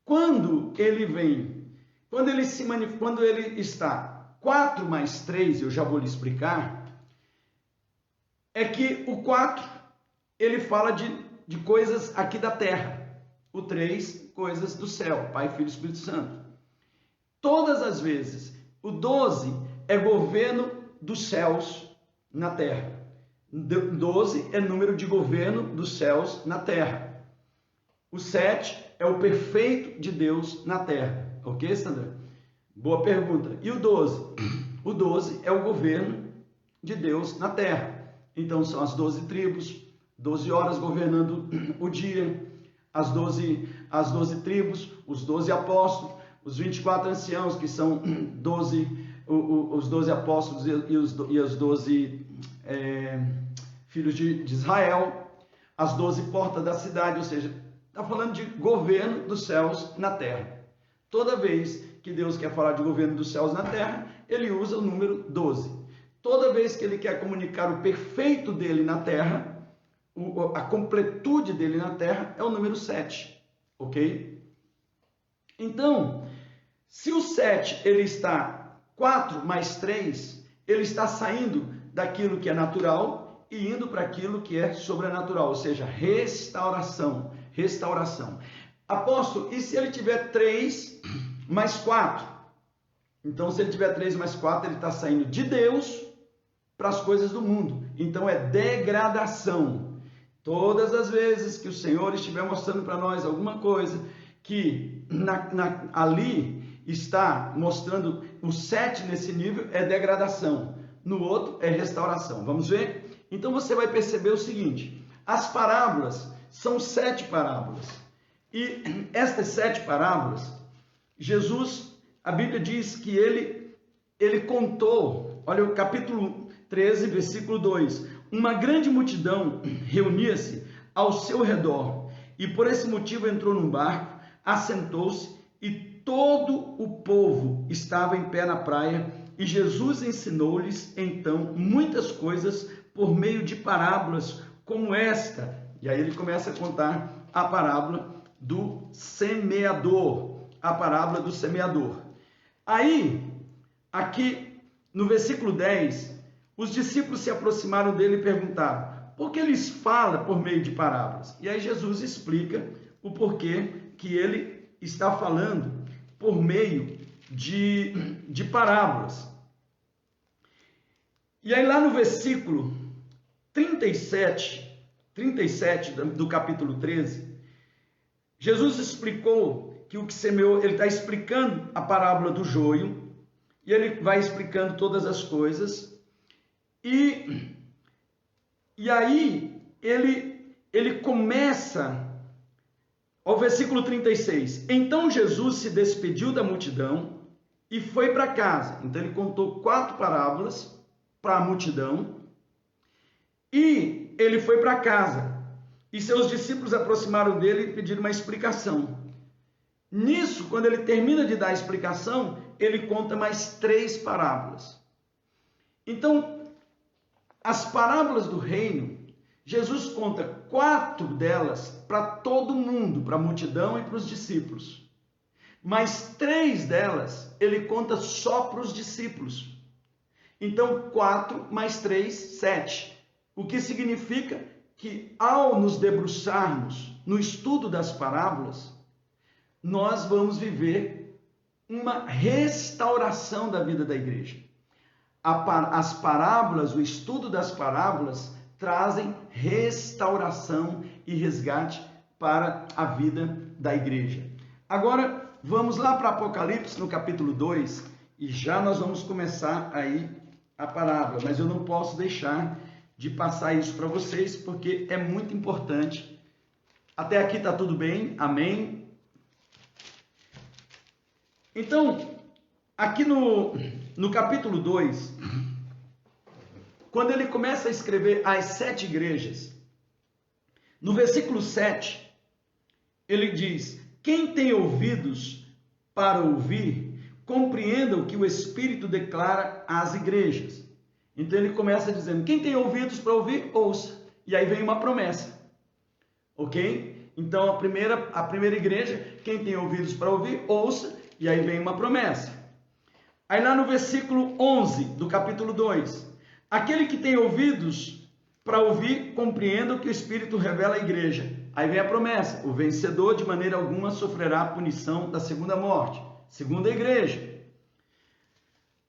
Quando ele vem, quando ele está 4 mais 3, eu já vou lhe explicar, é que o 4, ele fala de coisas aqui da terra. O 3, coisas do céu, Pai, Filho e Espírito Santo. Todas as vezes. O 12 é governo dos céus na terra. 12 é número de governo dos céus na terra. O 7 é o perfeito de Deus na terra. Ok, Sandra? Boa pergunta. E o 12? O 12 é o governo de Deus na terra. Então são as 12 tribos, 12 horas governando o dia, as 12 tribos, os 12 apóstolos, os 24 anciãos, que são os 12 apóstolos e os 12 filhos de Israel, as 12 portas da cidade, ou seja, está falando de governo dos céus na terra. Toda vez que Deus quer falar de governo dos céus na terra, ele usa o número 12. Toda vez que ele quer comunicar o perfeito dele na terra, a completude dele na terra, é o número 7, ok? Então, se o 7 ele está 4 mais 3, ele está saindo daquilo que é natural e indo para aquilo que é sobrenatural, ou seja, restauração. Apóstolo, e se ele tiver 3 mais 4? Então, se ele tiver 3 mais 4, ele está saindo de Deus para as coisas do mundo. Então, é degradação. Todas as vezes que o Senhor estiver mostrando para nós alguma coisa que ali está mostrando o 7 nesse nível, é degradação. No outro, é restauração. Vamos ver? Então, você vai perceber o seguinte: as parábolas são 7 parábolas. E estas 7 parábolas, Jesus, a Bíblia diz que ele contou, olha o capítulo 13, versículo 2, uma grande multidão reunia-se ao seu redor e por esse motivo entrou num barco, assentou-se e todo o povo estava em pé na praia e Jesus ensinou-lhes então muitas coisas por meio de parábolas como esta. E aí ele começa a contar a parábola do semeador, a parábola do semeador. Aí, aqui no versículo 10, os discípulos se aproximaram dele e perguntaram: por que eles falam por meio de parábolas? E aí Jesus explica o porquê que ele está falando por meio de parábolas. E aí lá no versículo 37 do capítulo 13, Jesus explicou que o que semeou, ele está explicando a parábola do joio, e ele vai explicando todas as coisas, e aí ele começa ao versículo 36. Então Jesus se despediu da multidão e foi para casa. Então ele contou 4 parábolas para a multidão, e ele foi para casa. E seus discípulos aproximaram dele e pediram uma explicação. Nisso, quando ele termina de dar a explicação, ele conta mais 3 parábolas. Então, as parábolas do reino, Jesus conta 4 delas para todo mundo, para a multidão e para os discípulos. Mas 3 delas, ele conta só para os discípulos. Então, 4 mais 3, 7. O que significa que ao nos debruçarmos no estudo das parábolas, nós vamos viver uma restauração da vida da igreja. As parábolas, o estudo das parábolas, trazem restauração e resgate para a vida da igreja. Agora, vamos lá para Apocalipse, no capítulo 2, e já nós vamos começar aí a parábola, mas eu não posso deixar de passar isso para vocês, porque é muito importante. Até aqui está tudo bem? Amém? Então, aqui no capítulo 2, quando ele começa a escrever as 7 igrejas, no versículo 7, ele diz: quem tem ouvidos para ouvir, compreenda o que o Espírito declara às igrejas. Então ele começa dizendo: quem tem ouvidos para ouvir, ouça. E aí vem uma promessa, ok? Então a primeira igreja, quem tem ouvidos para ouvir, ouça. E aí vem uma promessa. Aí lá no versículo 11 do capítulo 2, aquele que tem ouvidos para ouvir, compreenda o que o Espírito revela à igreja. Aí vem a promessa: o vencedor de maneira alguma sofrerá a punição da segunda morte. Segunda igreja.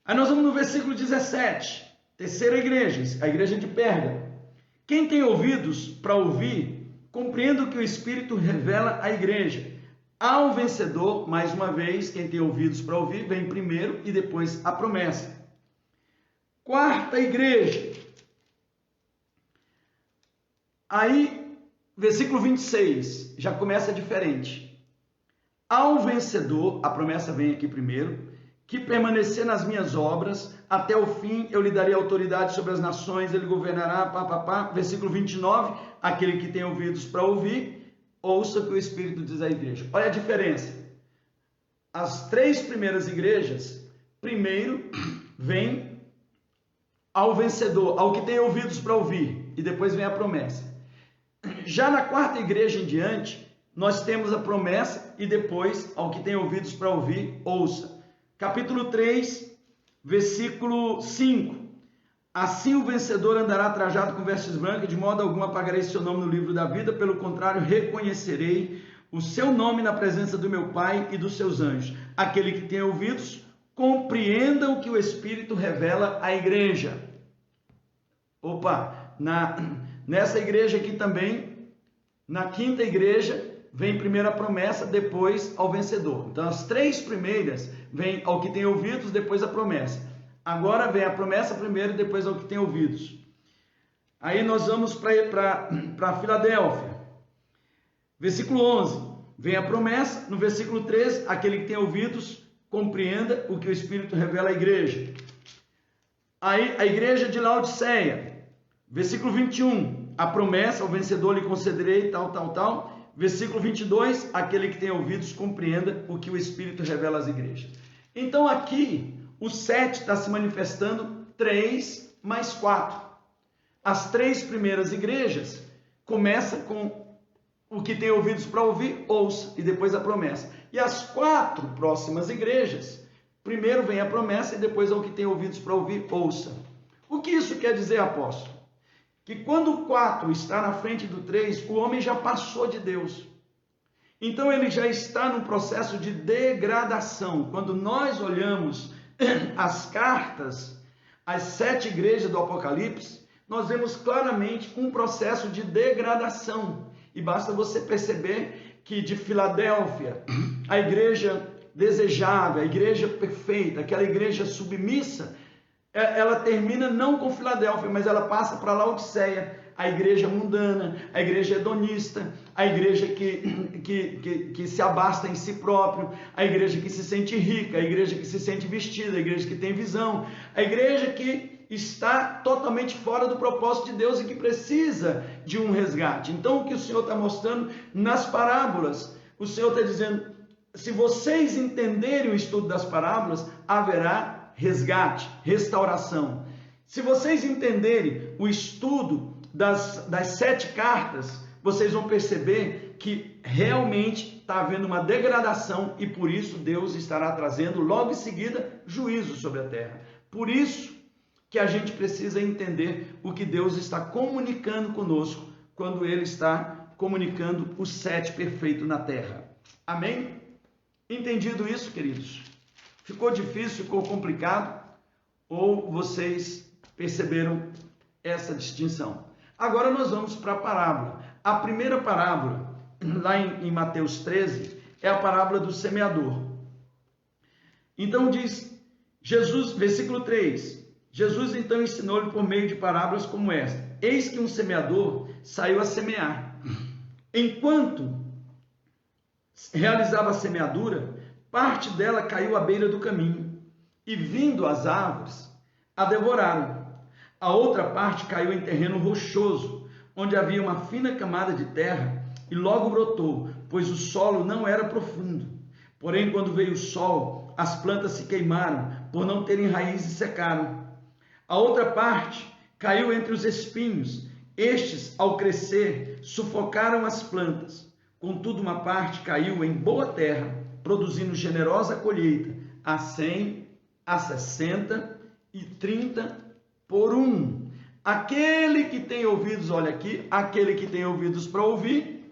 Aí nós vamos no versículo 17, terceira igreja, a igreja de Pérgamo. Quem tem ouvidos para ouvir, compreenda o que o Espírito revela à igreja. Ao vencedor, mais uma vez, quem tem ouvidos para ouvir, vem primeiro e depois a promessa. Quarta igreja. Aí, versículo 26, já começa diferente. Ao vencedor, a promessa vem aqui primeiro, que permanecer nas minhas obras, até o fim eu lhe darei autoridade sobre as nações, ele governará, Versículo 29, aquele que tem ouvidos para ouvir, ouça o que o Espírito diz à igreja. Olha a diferença. as 3 primeiras igrejas, primeiro vem ao vencedor, ao que tem ouvidos para ouvir, e depois vem a promessa. Já na 4ª igreja em diante, nós temos a promessa e depois, ao que tem ouvidos para ouvir, ouça. Capítulo 3, versículo 5. Assim o vencedor andará trajado com vestes brancas, de modo algum apagarei seu nome no livro da vida, pelo contrário, reconhecerei o seu nome na presença do meu Pai e dos seus anjos. Aquele que tem ouvidos, compreenda o que o Espírito revela à igreja. Opa, nessa igreja aqui também, na 5ª igreja, vem primeiro a promessa, depois ao vencedor. Então as 3 primeiras vem ao que tem ouvidos, depois a promessa. Agora vem a promessa primeiro, depois ao que tem ouvidos. Aí nós vamos para Filadélfia. Versículo 11, vem a promessa. No versículo 13, aquele que tem ouvidos, compreenda o que o Espírito revela à igreja. Aí a igreja de Laodiceia, versículo 21, a promessa, ao vencedor lhe concederei, tal. Versículo 22, aquele que tem ouvidos, compreenda o que o Espírito revela às igrejas. Então aqui, o 7 está se manifestando 3 mais 4. As 3 primeiras igrejas começam com o que tem ouvidos para ouvir, ouça, e depois a promessa. E as 4 próximas igrejas, primeiro vem a promessa e depois ao que tem ouvidos para ouvir, ouça. O que isso quer dizer, apóstolo? Que quando o 4 está na frente do 3, o homem já passou de Deus. Então ele já está num processo de degradação. Quando nós olhamos as cartas, as 7 igrejas do Apocalipse, nós vemos claramente um processo de degradação. E basta você perceber que de Filadélfia, a igreja desejável, a igreja perfeita, aquela igreja submissa, ela termina não com Filadélfia, mas ela passa para Laodiceia, a igreja mundana, a igreja hedonista, a igreja que se abasta em si próprio, a igreja que se sente rica, a igreja que se sente vestida, a igreja que tem visão, a igreja que está totalmente fora do propósito de Deus e que precisa de um resgate. Então o que o Senhor está mostrando nas parábolas, o Senhor está dizendo, se vocês entenderem o estudo das parábolas, haverá resgate, restauração. Se vocês entenderem o estudo das 7 cartas, vocês vão perceber que realmente está havendo uma degradação e por isso Deus estará trazendo logo em seguida juízo sobre a terra. Por isso que a gente precisa entender o que Deus está comunicando conosco quando Ele está comunicando o 7 perfeito na terra. Amém? Entendido isso, queridos? Ficou difícil, ficou complicado? Ou vocês perceberam essa distinção? Agora nós vamos para a parábola. A primeira parábola, lá em Mateus 13, é a parábola do semeador. Então diz Jesus, versículo 3, Jesus então ensinou-lhe por meio de parábolas como esta: eis que um semeador saiu a semear. Enquanto realizava a semeadura, parte dela caiu à beira do caminho, e vindo as árvores, a devoraram. A outra parte caiu em terreno rochoso, onde havia uma fina camada de terra, e logo brotou, pois o solo não era profundo. Porém, quando veio o sol, as plantas se queimaram, por não terem raiz e secaram. A outra parte caiu entre os espinhos. Estes, ao crescer, sufocaram as plantas. Contudo, uma parte caiu em boa terra, produzindo generosa colheita, a 100, a 60 e 30 por 1. Aquele que tem ouvidos, olha aqui, aquele que tem ouvidos para ouvir,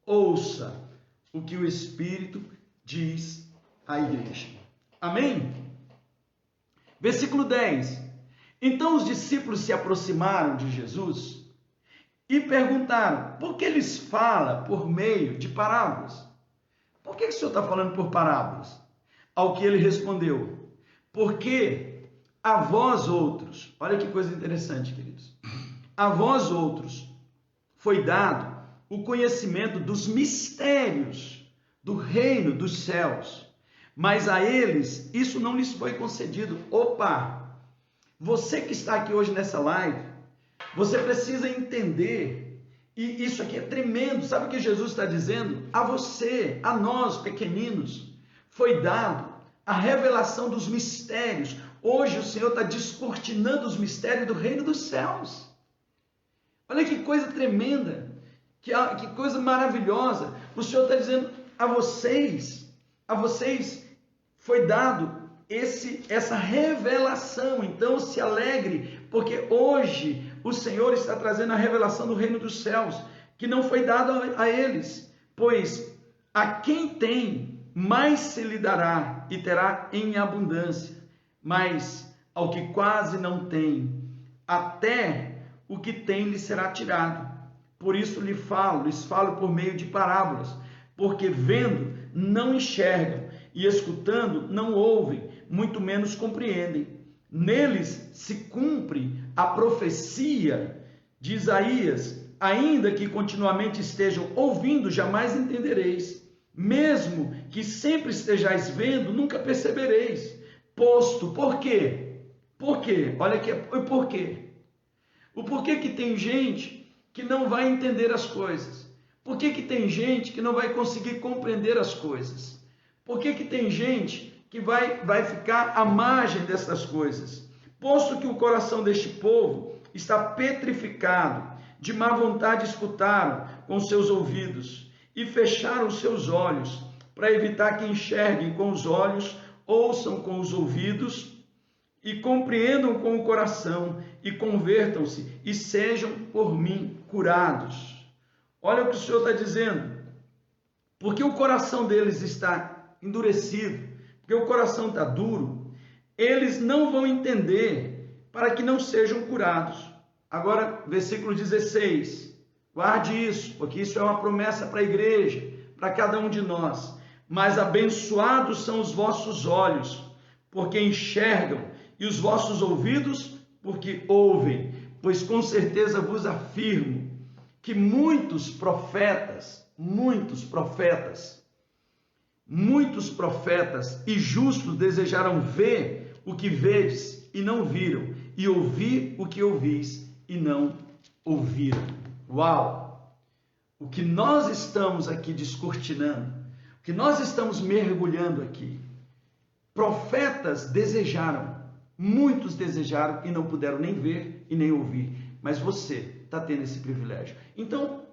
ouça o que o Espírito diz à igreja. Amém? Versículo 10. Então os discípulos se aproximaram de Jesus e perguntaram: por que eles falam por meio de parábolas? Por que o Senhor está falando por parábolas? Ao que ele respondeu: porque a vós outros, olha que coisa interessante, queridos, a vós outros foi dado o conhecimento dos mistérios do reino dos céus, mas a eles isso não lhes foi concedido. Opa! Você que está aqui hoje nessa live, você precisa entender, e isso aqui é tremendo, sabe o que Jesus está dizendo? A você, a nós pequeninos, foi dado a revelação dos mistérios. Hoje o Senhor está descortinando os mistérios do reino dos céus. Olha que coisa tremenda, que coisa maravilhosa. O Senhor está dizendo a vocês foi dado essa revelação. Então se alegre, porque hoje o Senhor está trazendo a revelação do reino dos céus, que não foi dado a eles. Pois a quem tem, mais se lhe dará e terá em abundância. Mas ao que quase não tem, até o que tem lhe será tirado. Por isso lhes falo por meio de parábolas, porque vendo não enxergam, e escutando não ouvem, muito menos compreendem. Neles se cumpre a profecia de Isaías: ainda que continuamente estejam ouvindo, jamais entendereis. Mesmo que sempre estejais vendo, nunca percebereis. Posto, por quê? Por quê? Olha aqui, o porquê. O porquê que tem gente que não vai entender as coisas? Por que tem gente que não vai conseguir compreender as coisas? Por que tem gente que vai ficar à margem dessas coisas? Posto que o coração deste povo está petrificado, de má vontade escutaram com seus ouvidos e fecharam os seus olhos, para evitar que enxerguem com os olhos, ouçam com os ouvidos e compreendam com o coração e convertam-se e sejam por mim curados. Olha o que o Senhor está dizendo. Porque o coração deles está endurecido, porque o coração está duro, eles não vão entender, para que não sejam curados. Agora, versículo 16, guarde isso, porque isso é uma promessa para a igreja, para cada um de nós. Mas abençoados são os vossos olhos, porque enxergam, e os vossos ouvidos, porque ouvem. Pois com certeza vos afirmo que muitos profetas e justos desejaram ver o que vedes e não viram, e ouvir o que ouvis e não ouviram. Uau! O que nós estamos aqui descortinando, o que nós estamos mergulhando aqui, profetas desejaram, muitos desejaram e não puderam nem ver e nem ouvir, mas você está tendo esse privilégio. Então,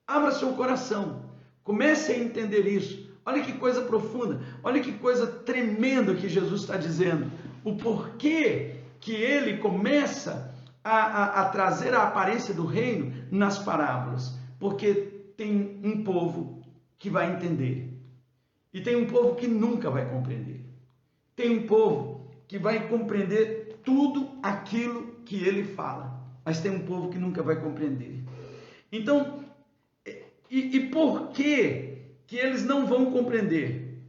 abra seu coração, comece a entender isso. Olha que coisa profunda, olha que coisa tremenda que Jesus está dizendo. O porquê que ele começa a trazer a aparência do reino nas parábolas. Porque tem um povo que vai entender e tem um povo que nunca vai compreender. Tem um povo que vai compreender tudo aquilo que ele fala, mas tem um povo que nunca vai compreender. Então, e por que eles não vão compreender?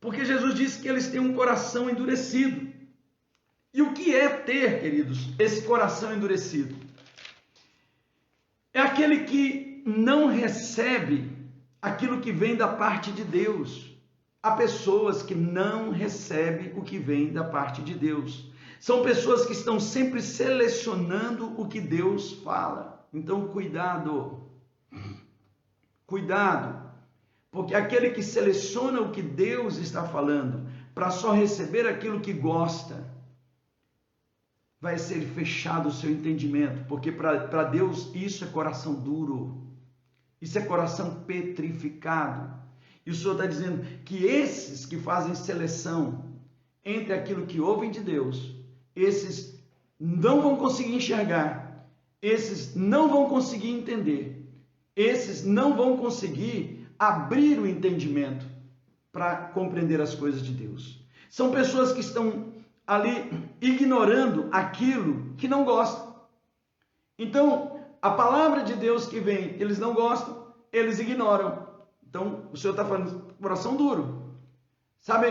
Porque Jesus disse que eles têm um coração endurecido. E o que é ter, queridos, esse coração endurecido? É aquele que não recebe aquilo que vem da parte de Deus. Há pessoas que não recebem o que vem da parte de Deus. São pessoas que estão sempre selecionando o que Deus fala. Então, cuidado. Cuidado. Porque aquele que seleciona o que Deus está falando para só receber aquilo que gosta, vai ser fechado o seu entendimento. Porque para Deus isso é coração duro. Isso é coração petrificado. E o Senhor está dizendo que esses que fazem seleção entre aquilo que ouvem de Deus, esses não vão conseguir enxergar, esses não vão conseguir entender, esses não vão conseguir abrir o entendimento para compreender as coisas de Deus. São pessoas que estão ali ignorando aquilo que não gostam. Então, a palavra de Deus que vem, eles não gostam, eles ignoram. Então, o Senhor está falando, coração duro, sabe,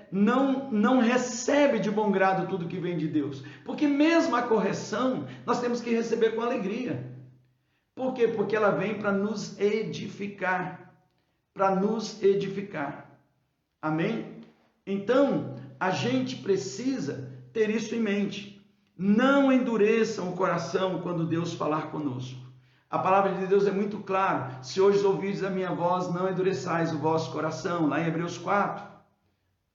não recebe de bom grado tudo que vem de Deus, porque mesmo a correção, nós temos que receber com alegria. Por quê? Porque ela vem para nos edificar, amém? Então, a gente precisa ter isso em mente. Não endureçam o coração quando Deus falar conosco. A palavra de Deus é muito clara. Se hoje ouvirdes a minha voz, não endureçais o vosso coração. Lá em Hebreus 4.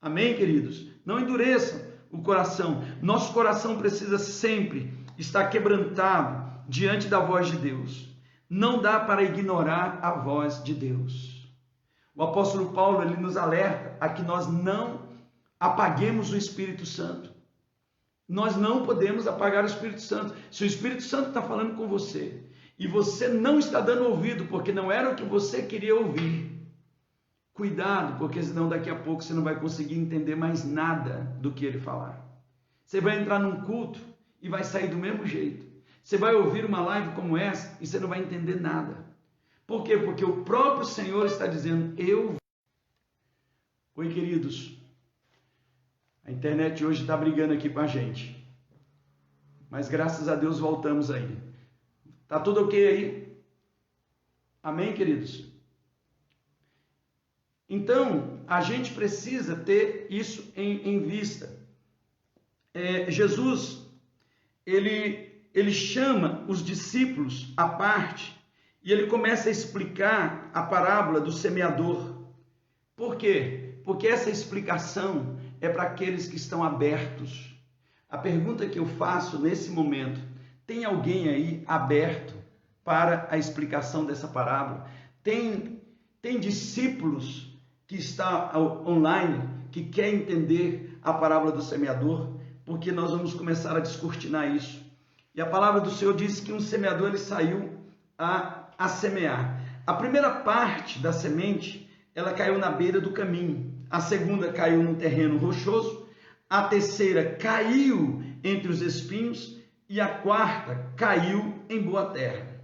Amém, queridos? Não endureçam o coração. Nosso coração precisa sempre estar quebrantado diante da voz de Deus. Não dá para ignorar a voz de Deus. O apóstolo Paulo, ele nos alerta a que nós não apaguemos o Espírito Santo. Nós não podemos apagar o Espírito Santo. Se o Espírito Santo está falando com você e você não está dando ouvido porque não era o que você queria ouvir, cuidado, porque senão daqui a pouco você não vai conseguir entender mais nada do que ele falar. Você vai entrar num culto e vai sair do mesmo jeito. Você vai ouvir uma live como essa e você não vai entender nada. Por quê? Porque o próprio Senhor está dizendo, Oi, queridos. A internet hoje está brigando aqui com a gente. Mas graças a Deus voltamos aí. Tá tudo ok aí? Amém, queridos? Então, a gente precisa ter isso em vista. Jesus, ele chama os discípulos à parte e ele começa a explicar a parábola do semeador. Por quê? Porque essa explicação é para aqueles que estão abertos. A pergunta que eu faço nesse momento, tem alguém aí aberto para a explicação dessa parábola? Tem discípulos que está online, que quer entender a parábola do semeador? Porque nós vamos começar a descortinar isso. E a palavra do Senhor diz que um semeador ele saiu a semear. A primeira parte da semente, ela caiu na beira do caminho. A segunda caiu no terreno rochoso. A terceira caiu entre os espinhos. E a quarta caiu em boa terra.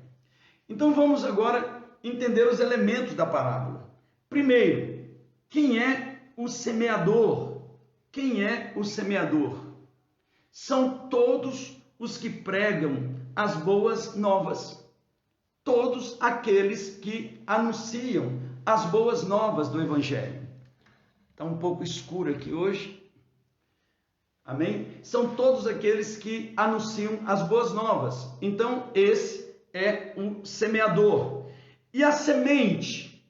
Então vamos agora entender os elementos da parábola. Primeiro, quem é o semeador? Quem é o semeador? São todos os que pregam as boas novas. Todos aqueles que anunciam as boas novas do Evangelho. Está um pouco escuro aqui hoje. Amém? São todos aqueles que anunciam as boas novas. Então, esse é o semeador. E a semente?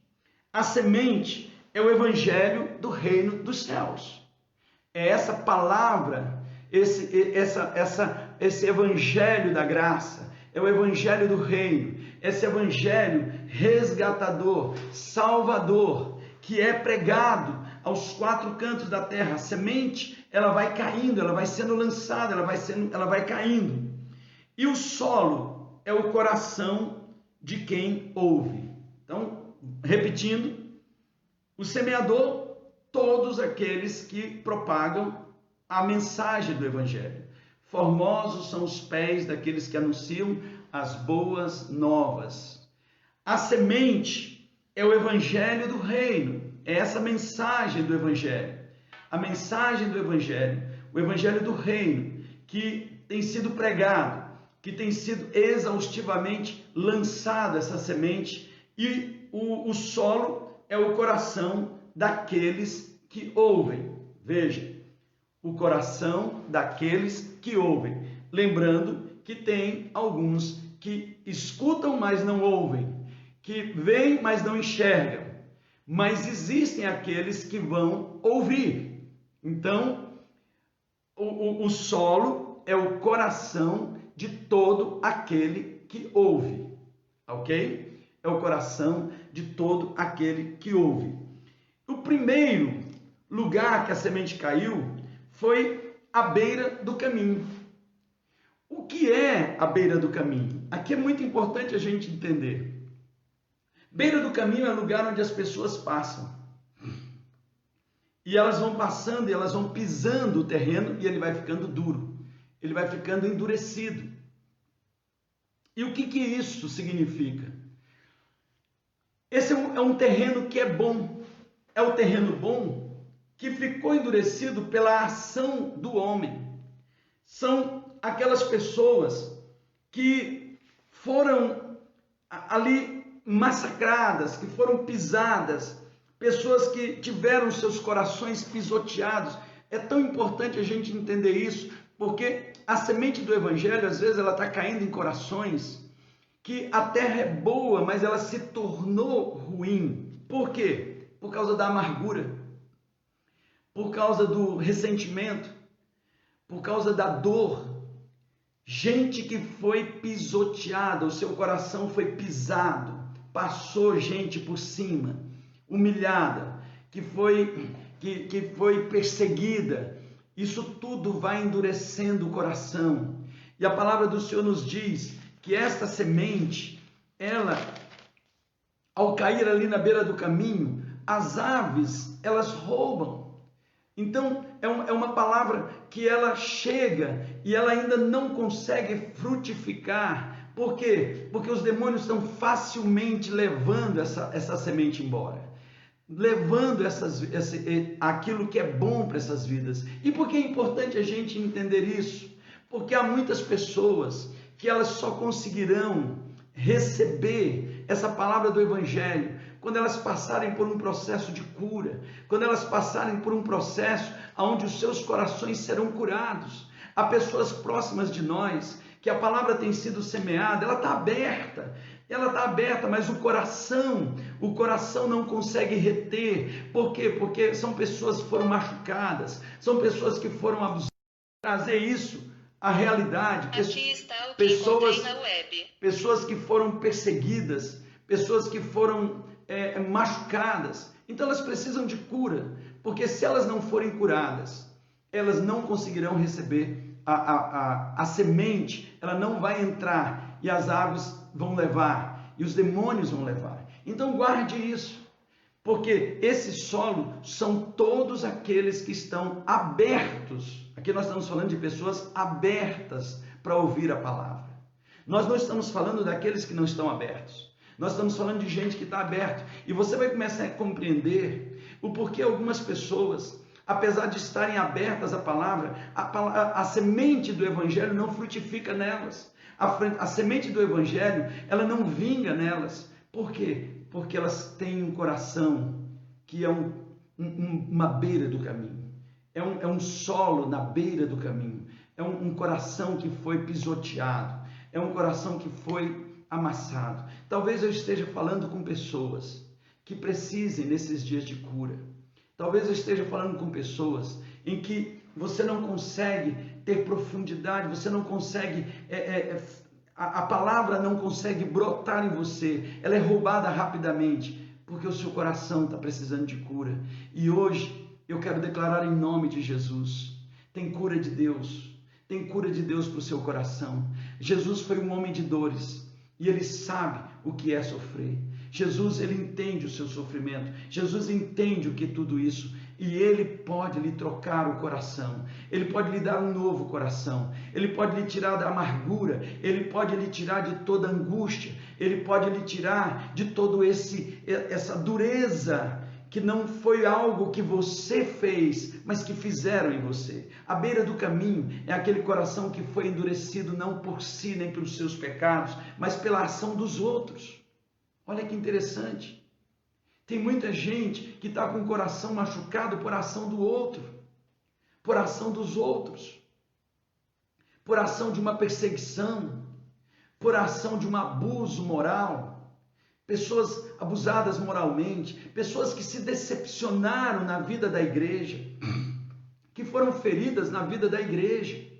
A semente é o Evangelho do Reino dos Céus. É essa palavra, esse Evangelho da graça, é o Evangelho do Reino, esse Evangelho resgatador, salvador, que é pregado aos quatro cantos da terra. A semente, ela vai caindo, ela vai sendo lançada, ela vai caindo. E o solo é o coração de quem ouve. Então, repetindo, o semeador, todos aqueles que propagam a mensagem do Evangelho. Formosos são os pés daqueles que anunciam as boas novas. A semente é o Evangelho do Reino, é essa mensagem do Evangelho. A mensagem do Evangelho, o Evangelho do Reino, que tem sido pregado, que tem sido exaustivamente lançado essa semente, e o solo é o coração daqueles que ouvem. Veja, o coração daqueles que ouvem. Lembrando que tem alguns que escutam, mas não ouvem, que veem, mas não enxergam. Mas existem aqueles que vão ouvir. Então, o solo é o coração de todo aquele que ouve. Ok? É o coração de todo aquele que ouve. O primeiro lugar que a semente caiu foi à beira do caminho. O que é a beira do caminho? Aqui é muito importante a gente entender. Beira do caminho é o lugar onde as pessoas passam. E elas vão passando e elas vão pisando o terreno e ele vai ficando duro. Ele vai ficando endurecido. E o que isso significa? Esse é um terreno que é bom. É o terreno bom que ficou endurecido pela ação do homem. São aquelas pessoas que foram ali massacradas, que foram pisadas, pessoas que tiveram seus corações pisoteados. É tão importante a gente entender isso, porque a semente do Evangelho, às vezes, ela está caindo em corações que a terra é boa, mas ela se tornou ruim. Por quê? Por causa da amargura, por causa do ressentimento, por causa da dor. Gente que foi pisoteada, o seu coração foi pisado, passou gente por cima, humilhada, que foi perseguida. Isso tudo vai endurecendo o coração. E a palavra do Senhor nos diz que esta semente, ela, ao cair ali na beira do caminho, as aves, elas roubam. Então, é uma palavra que ela chega e ela ainda não consegue frutificar. Por quê? Porque os demônios estão facilmente levando essa semente embora, levando aquilo que é bom para essas vidas. E por que é importante a gente entender isso? Porque há muitas pessoas que elas só conseguirão receber essa palavra do Evangelho quando elas passarem por um processo de cura, quando elas passarem por um processo onde os seus corações serão curados. Há pessoas próximas de nós que a palavra tem sido semeada, ela está aberta, mas o coração não consegue reter. Por quê? Porque são pessoas que foram machucadas, são pessoas que foram abusadas. Trazer isso à realidade. Pessoas que foram perseguidas, pessoas que foram machucadas. Então elas precisam de cura, porque se elas não forem curadas, elas não conseguirão receber a semente, ela não vai entrar e as aves vão levar e os demônios vão levar. Então guarde isso, porque esse solo são todos aqueles que estão abertos. Aqui nós estamos falando de pessoas abertas para ouvir a palavra. Nós não estamos falando daqueles que não estão abertos. Nós estamos falando de gente que está aberto. E você vai começar a compreender o porquê algumas pessoas, apesar de estarem abertas à palavra, a semente do Evangelho não frutifica nelas. A semente do Evangelho, ela não vinga nelas. Por quê? Porque elas têm um coração que é uma beira do caminho. É um solo na beira do caminho. É um coração que foi pisoteado. É um coração que foi amassado. Talvez eu esteja falando com pessoas que precisem nesses dias de cura. Talvez eu esteja falando com pessoas em que você não consegue ter profundidade, você não consegue, a palavra não consegue brotar em você, ela é roubada rapidamente, porque o seu coração está precisando de cura. E hoje eu quero declarar em nome de Jesus, tem cura de Deus, tem cura de Deus para o seu coração. Jesus foi um homem de dores, e ele sabe o que é sofrer. Jesus, ele entende o seu sofrimento. Jesus entende o que é tudo isso. E ele pode lhe trocar o coração. Ele pode lhe dar um novo coração. Ele pode lhe tirar da amargura. Ele pode lhe tirar de toda angústia. Ele pode lhe tirar de todo essa dureza, que não foi algo que você fez, mas que fizeram em você. À beira do caminho é aquele coração que foi endurecido não por si, nem pelos seus pecados, mas pela ação dos outros. Olha que interessante. Tem muita gente que está com o coração machucado por ação do outro, por ação dos outros, por ação de uma perseguição, por ação de um abuso moral. Pessoas abusadas moralmente, pessoas que se decepcionaram na vida da igreja, que foram feridas na vida da igreja,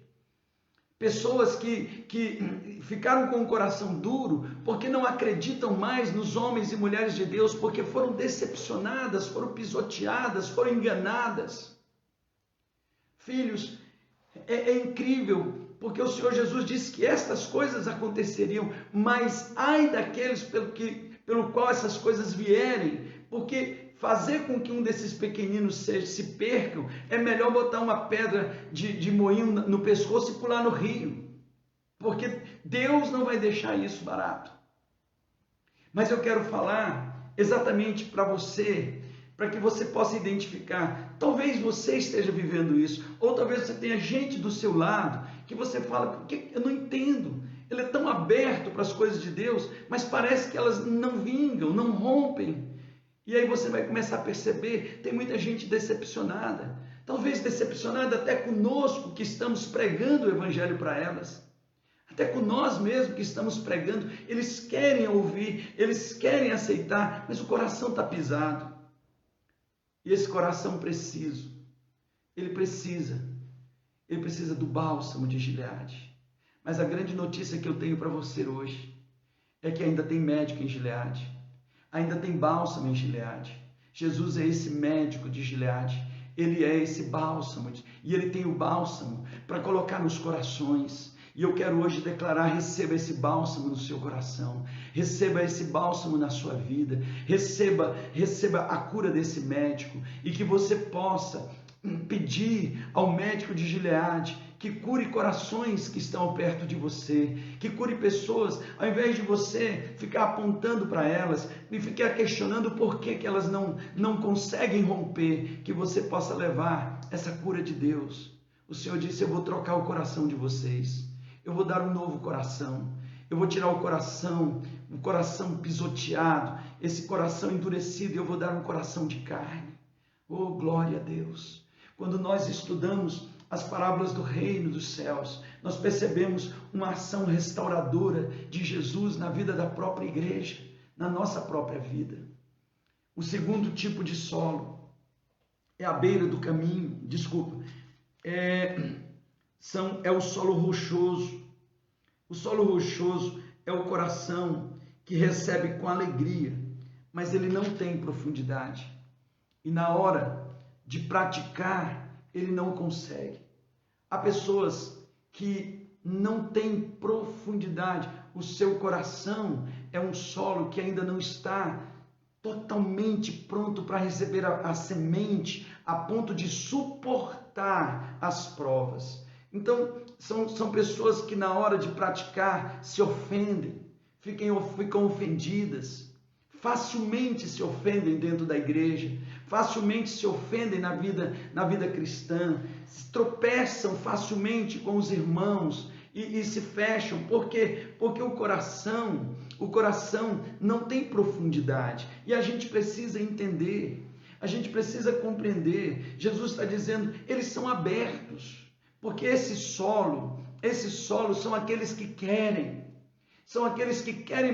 pessoas que ficaram com o coração duro porque não acreditam mais nos homens e mulheres de Deus, porque foram decepcionadas, foram pisoteadas, foram enganadas. Filhos, é incrível, porque o Senhor Jesus disse que estas coisas aconteceriam, mas ai daqueles pelo qual essas coisas vierem, porque fazer com que um desses pequeninos se percam é melhor botar uma pedra de moinho no pescoço e pular no rio, porque Deus não vai deixar isso barato. Mas eu quero falar exatamente para você, para que você possa identificar. Talvez você esteja vivendo isso, ou talvez você tenha gente do seu lado que você fala, porque eu não entendo. Ele é tão aberto para as coisas de Deus, mas parece que elas não vingam, não rompem. E aí você vai começar a perceber, tem muita gente decepcionada, talvez decepcionada até conosco que estamos pregando o Evangelho para elas. até com nós mesmos que estamos pregando. Eles querem ouvir, eles querem aceitar, mas o coração está pisado. E esse coração ele precisa do bálsamo de Gileade. Mas a grande notícia que eu tenho para você hoje é que ainda tem médico em Gileade, ainda tem bálsamo em Gileade. Jesus é esse médico de Gileade, ele é esse bálsamo, e ele tem o bálsamo para colocar nos corações. E eu quero hoje declarar: receba esse bálsamo no seu coração, receba esse bálsamo na sua vida, receba a cura desse médico, e que você possa pedir ao médico de Gileade que cure corações que estão perto de você, que cure pessoas, ao invés de você ficar apontando para elas e ficar questionando por que elas não conseguem romper, que você possa levar essa cura de Deus. O Senhor disse: eu vou trocar o coração de vocês, eu vou dar um novo coração, eu vou tirar o coração pisoteado, esse coração endurecido, e eu vou dar um coração de carne. Oh, glória a Deus! Quando nós estudamos as parábolas do reino dos céus, nós percebemos uma ação restauradora de Jesus na vida da própria igreja, na nossa própria vida. O segundo tipo de solo é a beira do caminho, é o solo rochoso. O solo rochoso é o coração que recebe com alegria, mas ele não tem profundidade. E na hora de praticar, ele não consegue. Há pessoas que não têm profundidade. O seu coração é um solo que ainda não está totalmente pronto para receber a semente, a ponto de suportar as provas. Então, são pessoas que na hora de praticar se ofendem, ficam ofendidas, facilmente se ofendem dentro da igreja, facilmente se ofendem na vida cristã, se tropeçam facilmente com os irmãos e se fecham. Por quê? Porque o coração não tem profundidade, e a gente precisa entender, a gente precisa compreender. Jesus está dizendo: eles são abertos, porque esse solo são aqueles que querem,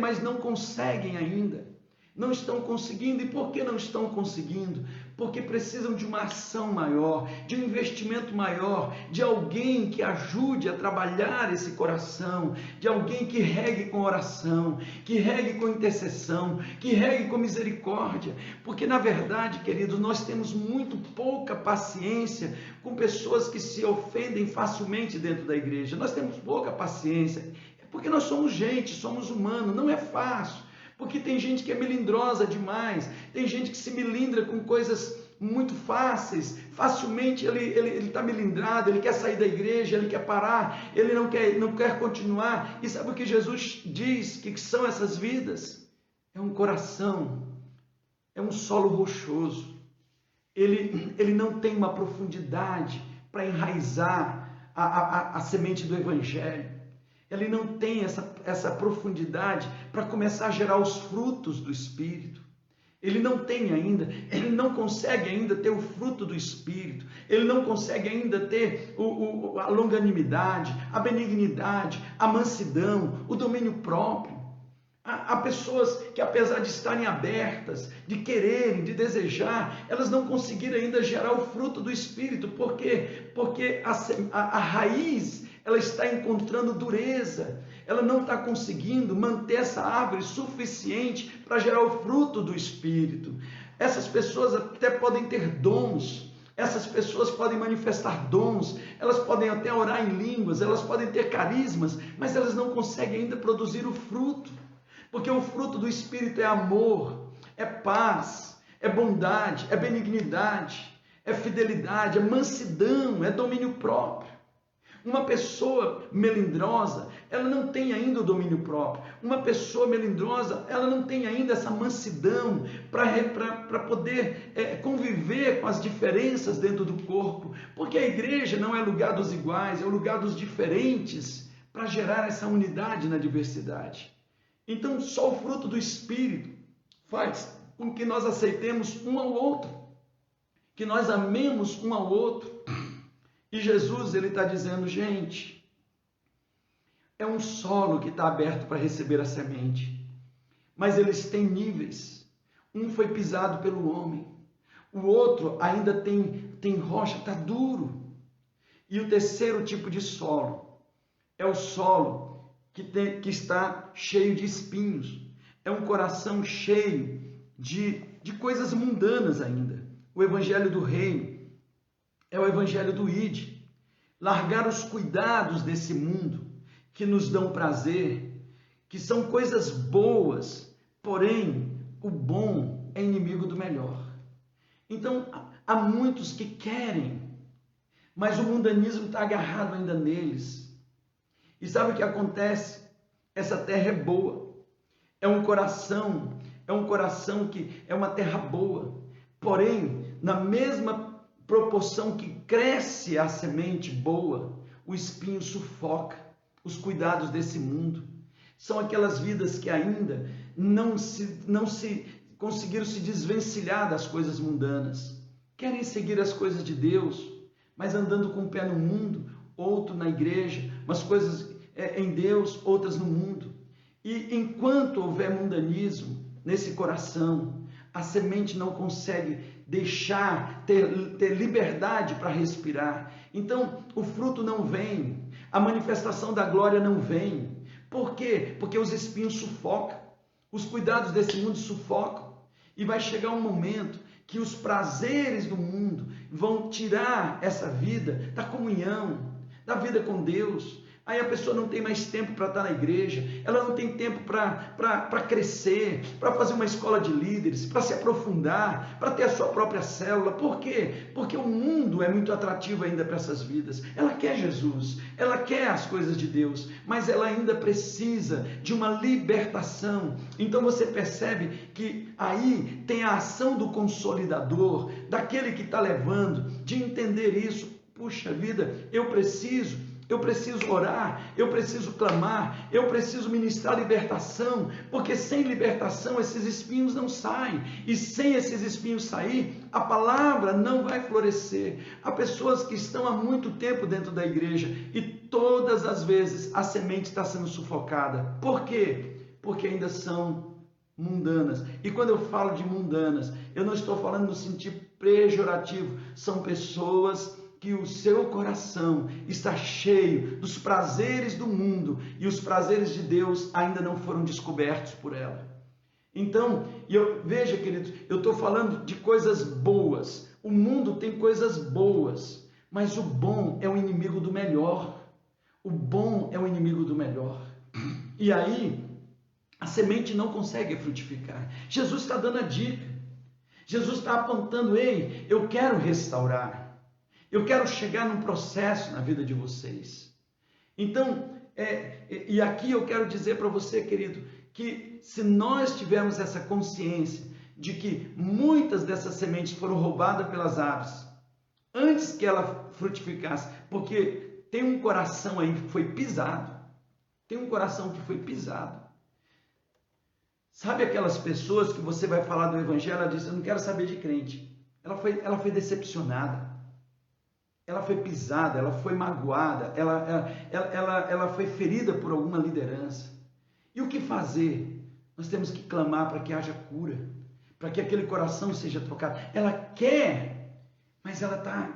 mas não conseguem ainda. Não estão conseguindo. E por que não estão conseguindo? Porque precisam de uma ação maior, de um investimento maior, de alguém que ajude a trabalhar esse coração, de alguém que regue com oração, que regue com intercessão, que regue com misericórdia. Porque na verdade, queridos, nós temos muito pouca paciência com pessoas que se ofendem facilmente dentro da igreja. Nós temos pouca paciência, porque nós somos gente, somos humanos, não é fácil. Porque tem gente que é melindrosa demais, tem gente que se melindra com coisas muito fáceis, facilmente ele está melindrado, ele quer sair da igreja, ele quer parar, ele não quer continuar. E sabe o que Jesus diz que são essas vidas? É um coração, é um solo rochoso, ele não tem uma profundidade para enraizar a semente do Evangelho. Ele não tem essa profundidade para começar a gerar os frutos do Espírito. Ele não consegue ainda ter o fruto do Espírito. Ele não consegue ainda ter a longanimidade, a benignidade, a mansidão, o domínio próprio. Há pessoas que, apesar de estarem abertas, de quererem, de desejar, elas não conseguiram ainda gerar o fruto do Espírito. Por quê? Porque a raiz, ela está encontrando dureza, ela não está conseguindo manter essa árvore suficiente para gerar o fruto do Espírito. Essas pessoas até podem ter dons, essas pessoas podem manifestar dons, elas podem até orar em línguas, elas podem ter carismas, mas elas não conseguem ainda produzir o fruto, porque o fruto do Espírito é amor, é paz, é bondade, é benignidade, é fidelidade, é mansidão, é domínio próprio. Uma pessoa melindrosa, ela não tem ainda o domínio próprio. Uma pessoa melindrosa, ela não tem ainda essa mansidão para poder conviver com as diferenças dentro do corpo. Porque a igreja não é lugar dos iguais, é o lugar dos diferentes, para gerar essa unidade na diversidade. Então, só o fruto do Espírito faz com que nós aceitemos um ao outro, que nós amemos um ao outro. E Jesus, ele está dizendo: gente, é um solo que está aberto para receber a semente, mas eles têm níveis. Um foi pisado pelo homem, o outro ainda tem rocha, está duro. E o terceiro tipo de solo é o solo que está cheio de espinhos. É um coração cheio de coisas mundanas ainda. O evangelho do reino é o evangelho do ide. Largar os cuidados desse mundo que nos dão prazer, que são coisas boas, porém o bom é inimigo do melhor. Então há muitos que querem, mas o mundanismo está agarrado ainda neles. E sabe o que acontece? Essa terra é boa, é um coração que é uma terra boa, porém, na mesma proporção que cresce a semente boa, o espinho sufoca. Os cuidados desse mundo são aquelas vidas que ainda não se conseguiram se desvencilhar das coisas mundanas, querem seguir as coisas de Deus, mas andando com um pé no mundo, outro na igreja, umas coisas em Deus, outras no mundo. E enquanto houver mundanismo nesse coração, a semente não consegue deixar, ter liberdade para respirar. Então, o fruto não vem, a manifestação da glória não vem. Por quê? Porque os espinhos sufocam, os cuidados desse mundo sufocam. E vai chegar um momento que os prazeres do mundo vão tirar essa vida da comunhão, da vida com Deus. Aí a pessoa não tem mais tempo para estar na igreja, ela não tem tempo para crescer, para fazer uma escola de líderes, para se aprofundar, para ter a sua própria célula. Por quê? Porque o mundo é muito atrativo ainda para essas vidas. Ela quer Jesus, ela quer as coisas de Deus, mas ela ainda precisa de uma libertação. Então você percebe que aí tem a ação do consolidador, daquele que está levando, de entender isso. Puxa vida, eu preciso orar, eu preciso clamar, eu preciso ministrar libertação, porque sem libertação esses espinhos não saem, e sem esses espinhos sair, a palavra não vai florescer. Há pessoas que estão há muito tempo dentro da igreja e todas as vezes a semente está sendo sufocada. Por quê? Porque ainda são mundanas. E quando eu falo de mundanas, eu não estou falando no sentido pejorativo, são pessoas que o seu coração está cheio dos prazeres do mundo e os prazeres de Deus ainda não foram descobertos por ela. Então, veja, queridos, eu estou falando de coisas boas. O mundo tem coisas boas, mas o bom é o inimigo do melhor. O bom é o inimigo do melhor. E aí, a semente não consegue frutificar. Jesus está dando a dica. Jesus está apontando: ei, eu quero restaurar. Eu quero chegar num processo na vida de vocês. Então, e aqui eu quero dizer para você, querido, que se nós tivermos essa consciência de que muitas dessas sementes foram roubadas pelas aves, antes que ela frutificasse, porque tem um coração aí que foi pisado, tem um coração que foi pisado. Sabe aquelas pessoas que você vai falar do evangelho, ela diz: eu não quero saber de crente. Ela foi decepcionada. Ela foi pisada, ela foi magoada, ela foi ferida por alguma liderança. E o que fazer? Nós temos que clamar para que haja cura, para que aquele coração seja tocado. Ela quer, mas ela está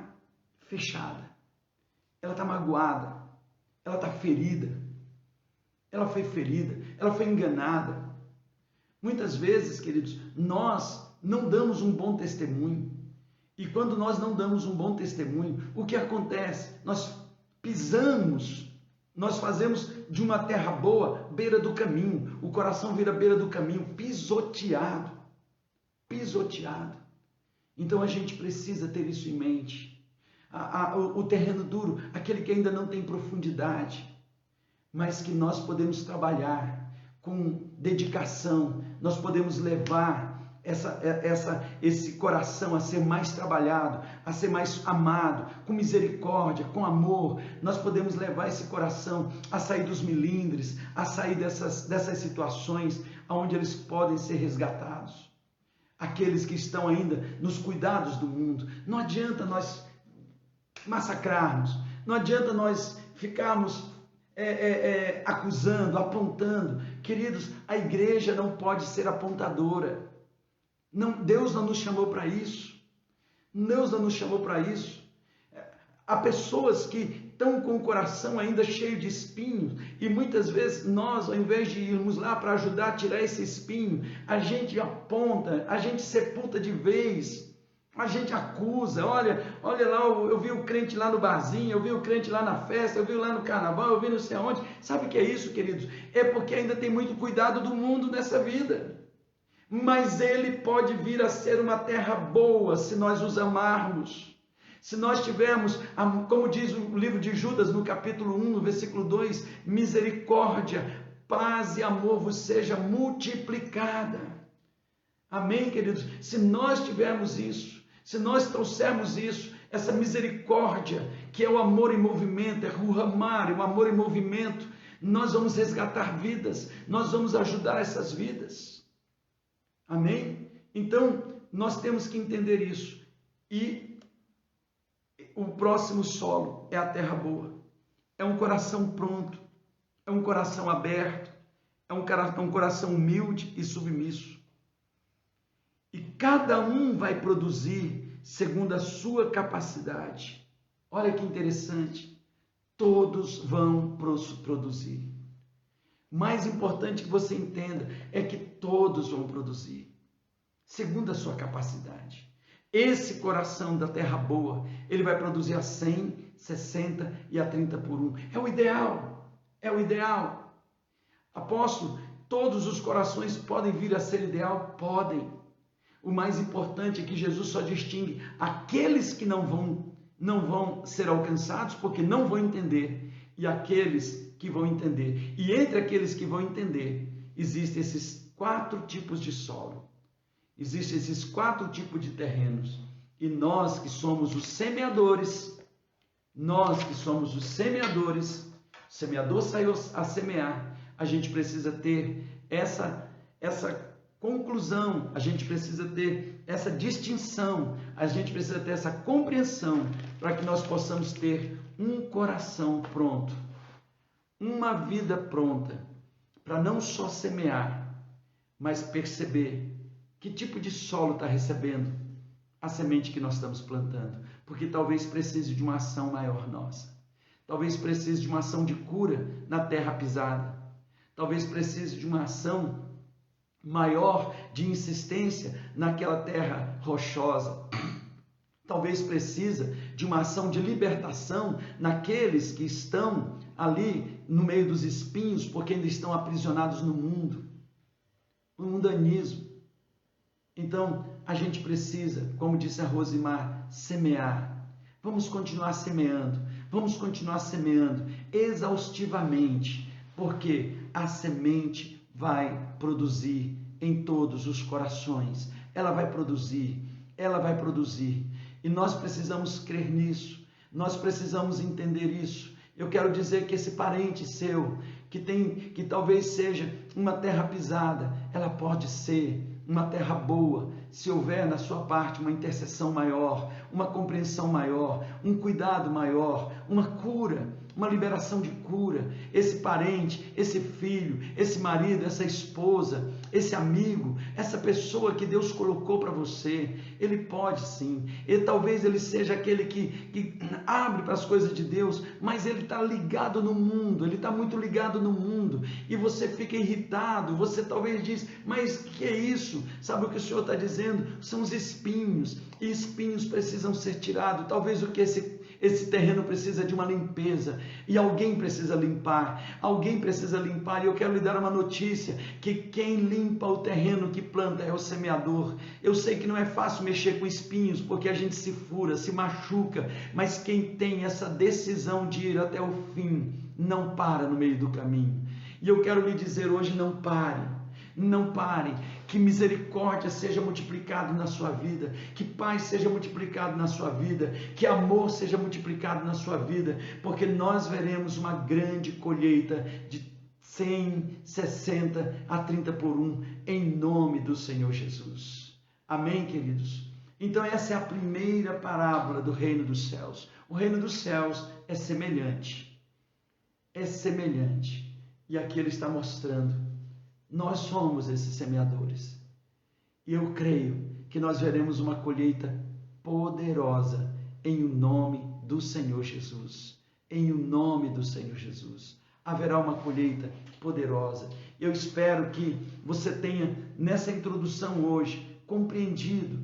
fechada, ela está magoada, ela está ferida, ela foi ferida, ela foi enganada. Muitas vezes, queridos, nós não damos um bom testemunho. E quando nós não damos um bom testemunho, o que acontece? Nós pisamos, nós fazemos de uma terra boa beira do caminho, o coração vira beira do caminho, pisoteado. Então a gente precisa ter isso em mente. O terreno duro, aquele que ainda não tem profundidade, mas que nós podemos trabalhar com dedicação, nós podemos levar esse coração a ser mais trabalhado, a ser mais amado, com misericórdia, com amor. Nós podemos levar esse coração a sair dos milindres, a sair dessas situações onde eles podem ser resgatados. Aqueles que estão ainda nos cuidados do mundo. Não adianta nós massacrarmos, não adianta nós ficarmos acusando, apontando. Queridos, a igreja não pode ser apontadora. Não, Deus não nos chamou para isso. Deus não nos chamou para isso. Há pessoas que estão com o coração ainda cheio de espinhos e muitas vezes nós, ao invés de irmos lá para ajudar a tirar esse espinho, a gente aponta, a gente sepulta de vez, a gente acusa. Olha lá, eu vi o crente lá no barzinho, eu vi o crente lá na festa, eu vi lá no carnaval, eu vi não sei aonde. Sabe o que é isso, queridos? É porque ainda tem muito cuidado do mundo nessa vida. Mas ele pode vir a ser uma terra boa se nós os amarmos. Se nós tivermos, como diz o livro de Judas no capítulo 1, no versículo 2, misericórdia, paz e amor vos seja multiplicada. Amém, queridos? Se nós tivermos isso, se nós trouxermos isso, essa misericórdia, que é o amor em movimento, é ruhamar, é o amor em movimento, nós vamos resgatar vidas, nós vamos ajudar essas vidas. Amém? Então, nós temos que entender isso. E o próximo solo é a terra boa. É um coração pronto, é um coração aberto, é um coração humilde e submisso. E cada um vai produzir segundo a sua capacidade. Olha que interessante. Todos vão produzir. Mais importante que você entenda é que todos vão produzir, segundo a sua capacidade. Esse coração da terra boa, ele vai produzir a 100, 60 e a 30 por 1. É o ideal, é o ideal. Apóstolo, todos os corações podem vir a ser ideal? Podem. O mais importante é que Jesus só distingue aqueles que não vão ser alcançados porque não vão entender, e aqueles que vão entender. E entre aqueles que vão entender, existem esses 4 tipos de solo. Existem esses 4 tipos de terrenos. E nós que somos os semeadores, o semeador saiu a semear, a gente precisa ter essa conclusão, a gente precisa ter essa distinção, a gente precisa ter essa compreensão para que nós possamos ter um coração pronto, uma vida pronta, para não só semear, mas perceber que tipo de solo está recebendo a semente que nós estamos plantando, porque talvez precise de uma ação maior nossa, talvez precise de uma ação de cura na terra pisada, talvez precise de uma ação maior de insistência naquela terra rochosa, talvez precisa de uma ação de libertação naqueles que estão ali no meio dos espinhos, porque ainda estão aprisionados no mundo, no mundanismo. Então, a gente precisa, como disse a Rosimar, semear. Vamos continuar semeando exaustivamente, porque a semente vai produzir em todos os corações. Ela vai produzir. E nós precisamos crer nisso, nós precisamos entender isso. Eu quero dizer que esse parente seu, que talvez seja uma terra pisada, ela pode ser uma terra boa, se houver na sua parte uma intercessão maior, uma compreensão maior, um cuidado maior, uma cura, uma liberação de cura. Esse parente, esse filho, esse marido, essa esposa, esse amigo, essa pessoa que Deus colocou para você, ele pode sim. E talvez ele seja aquele que abre para as coisas de Deus, mas ele está ligado no mundo, ele está muito ligado no mundo, e você fica irritado, você talvez diz, mas que é isso? Sabe o que o Senhor está dizendo? São os espinhos, e espinhos precisam ser tirados. Talvez o que esse terreno precisa de uma limpeza, e alguém precisa limpar, e eu quero lhe dar uma notícia, que quem limpa o terreno que planta é o semeador. Eu sei que não é fácil mexer com espinhos, porque a gente se fura, se machuca, mas quem tem essa decisão de ir até o fim, não para no meio do caminho. E eu quero lhe dizer hoje, não pare, que misericórdia seja multiplicado na sua vida, que paz seja multiplicado na sua vida, que amor seja multiplicado na sua vida, porque nós veremos uma grande colheita de 100, 60 a 30 por 1, em nome do Senhor Jesus. Amém, queridos? Então essa é a primeira parábola do reino dos céus. O reino dos céus é semelhante. é semelhante. E aqui ele está mostrando, nós somos esses semeadores. E eu creio que nós veremos uma colheita poderosa em o nome do Senhor Jesus. Em o nome do Senhor Jesus. Haverá uma colheita poderosa. Eu espero que você tenha, nessa introdução hoje, compreendido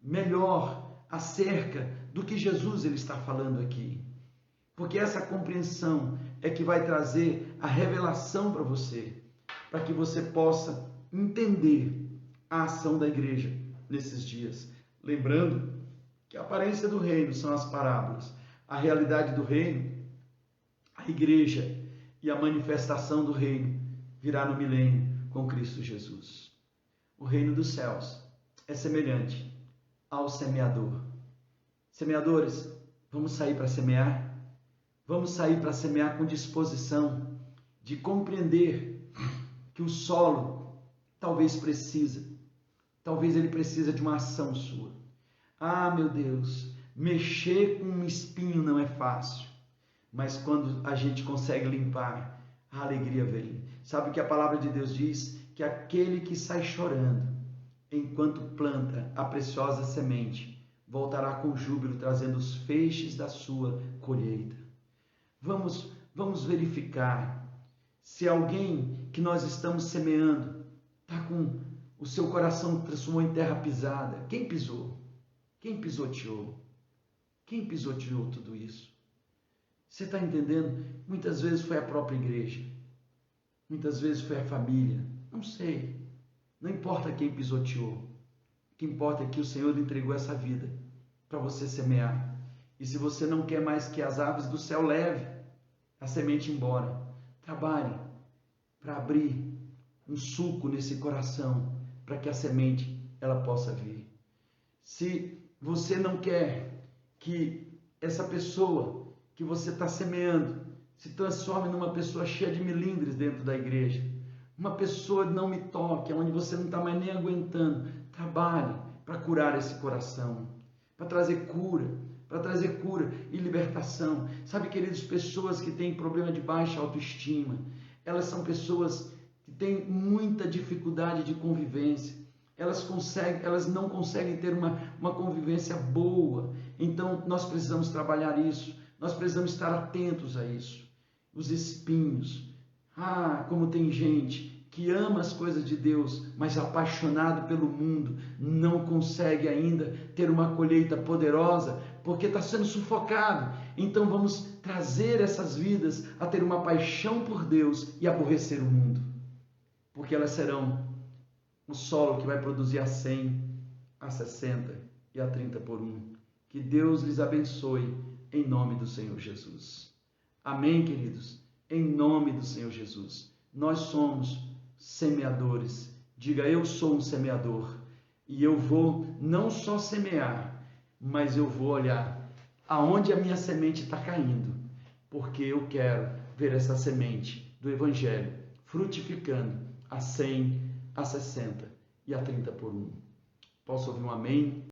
melhor acerca do que Jesus ele está falando aqui. Porque essa compreensão é que vai trazer a revelação para você, para que você possa entender a ação da igreja nesses dias. Lembrando que a aparência do reino são as parábolas, a realidade do reino, a igreja e a manifestação do reino virá no milênio com Cristo Jesus. O reino dos céus é semelhante ao semeador. Semeadores, vamos sair para semear? Vamos sair para semear com disposição de compreender que o solo talvez ele precisa de uma ação sua. Ah, meu Deus, mexer com um espinho não é fácil, mas quando a gente consegue limpar, a alegria vem. Sabe o que a palavra de Deus diz? Que aquele que sai chorando, enquanto planta a preciosa semente, voltará com júbilo, trazendo os feixes da sua colheita. Vamos verificar se alguém que nós estamos semeando está com o seu coração transformou em terra pisada. Quem pisou? Quem pisoteou? Quem pisoteou tudo isso? Você está entendendo? Muitas vezes foi a própria igreja. Muitas vezes foi a família. Não sei. Não importa quem pisoteou. O que importa é que o Senhor entregou essa vida para você semear. E se você não quer mais que as aves do céu levem a semente embora, trabalhe para abrir um sulco nesse coração para que a semente ela possa vir. Se você não quer que essa pessoa que você está semeando se transforme numa pessoa cheia de melindres dentro da igreja, uma pessoa não me toque, onde você não está mais nem aguentando, trabalhe para curar esse coração, para trazer cura e libertação. Sabe, queridos, pessoas que têm problema de baixa autoestima, elas são pessoas que têm muita dificuldade de convivência, elas não conseguem ter uma convivência boa. Então nós precisamos trabalhar isso, nós precisamos estar atentos a isso. Os espinhos, como tem gente que ama as coisas de Deus, mas apaixonado pelo mundo, não consegue ainda ter uma colheita poderosa, porque está sendo sufocado. Então vamos trazer essas vidas a ter uma paixão por Deus e aborrecer o mundo, porque elas serão o solo que vai produzir a 100, a 60 e a 30 por 1. Que Deus lhes abençoe em nome do Senhor Jesus. Amém, queridos? Em nome do Senhor Jesus. Nós somos semeadores. Diga, eu sou um semeador. E eu vou não só semear, mas eu vou olhar aonde a minha semente está caindo, porque eu quero ver essa semente do Evangelho frutificando a 100, a 60 e a 30 por 1. Posso ouvir um amém?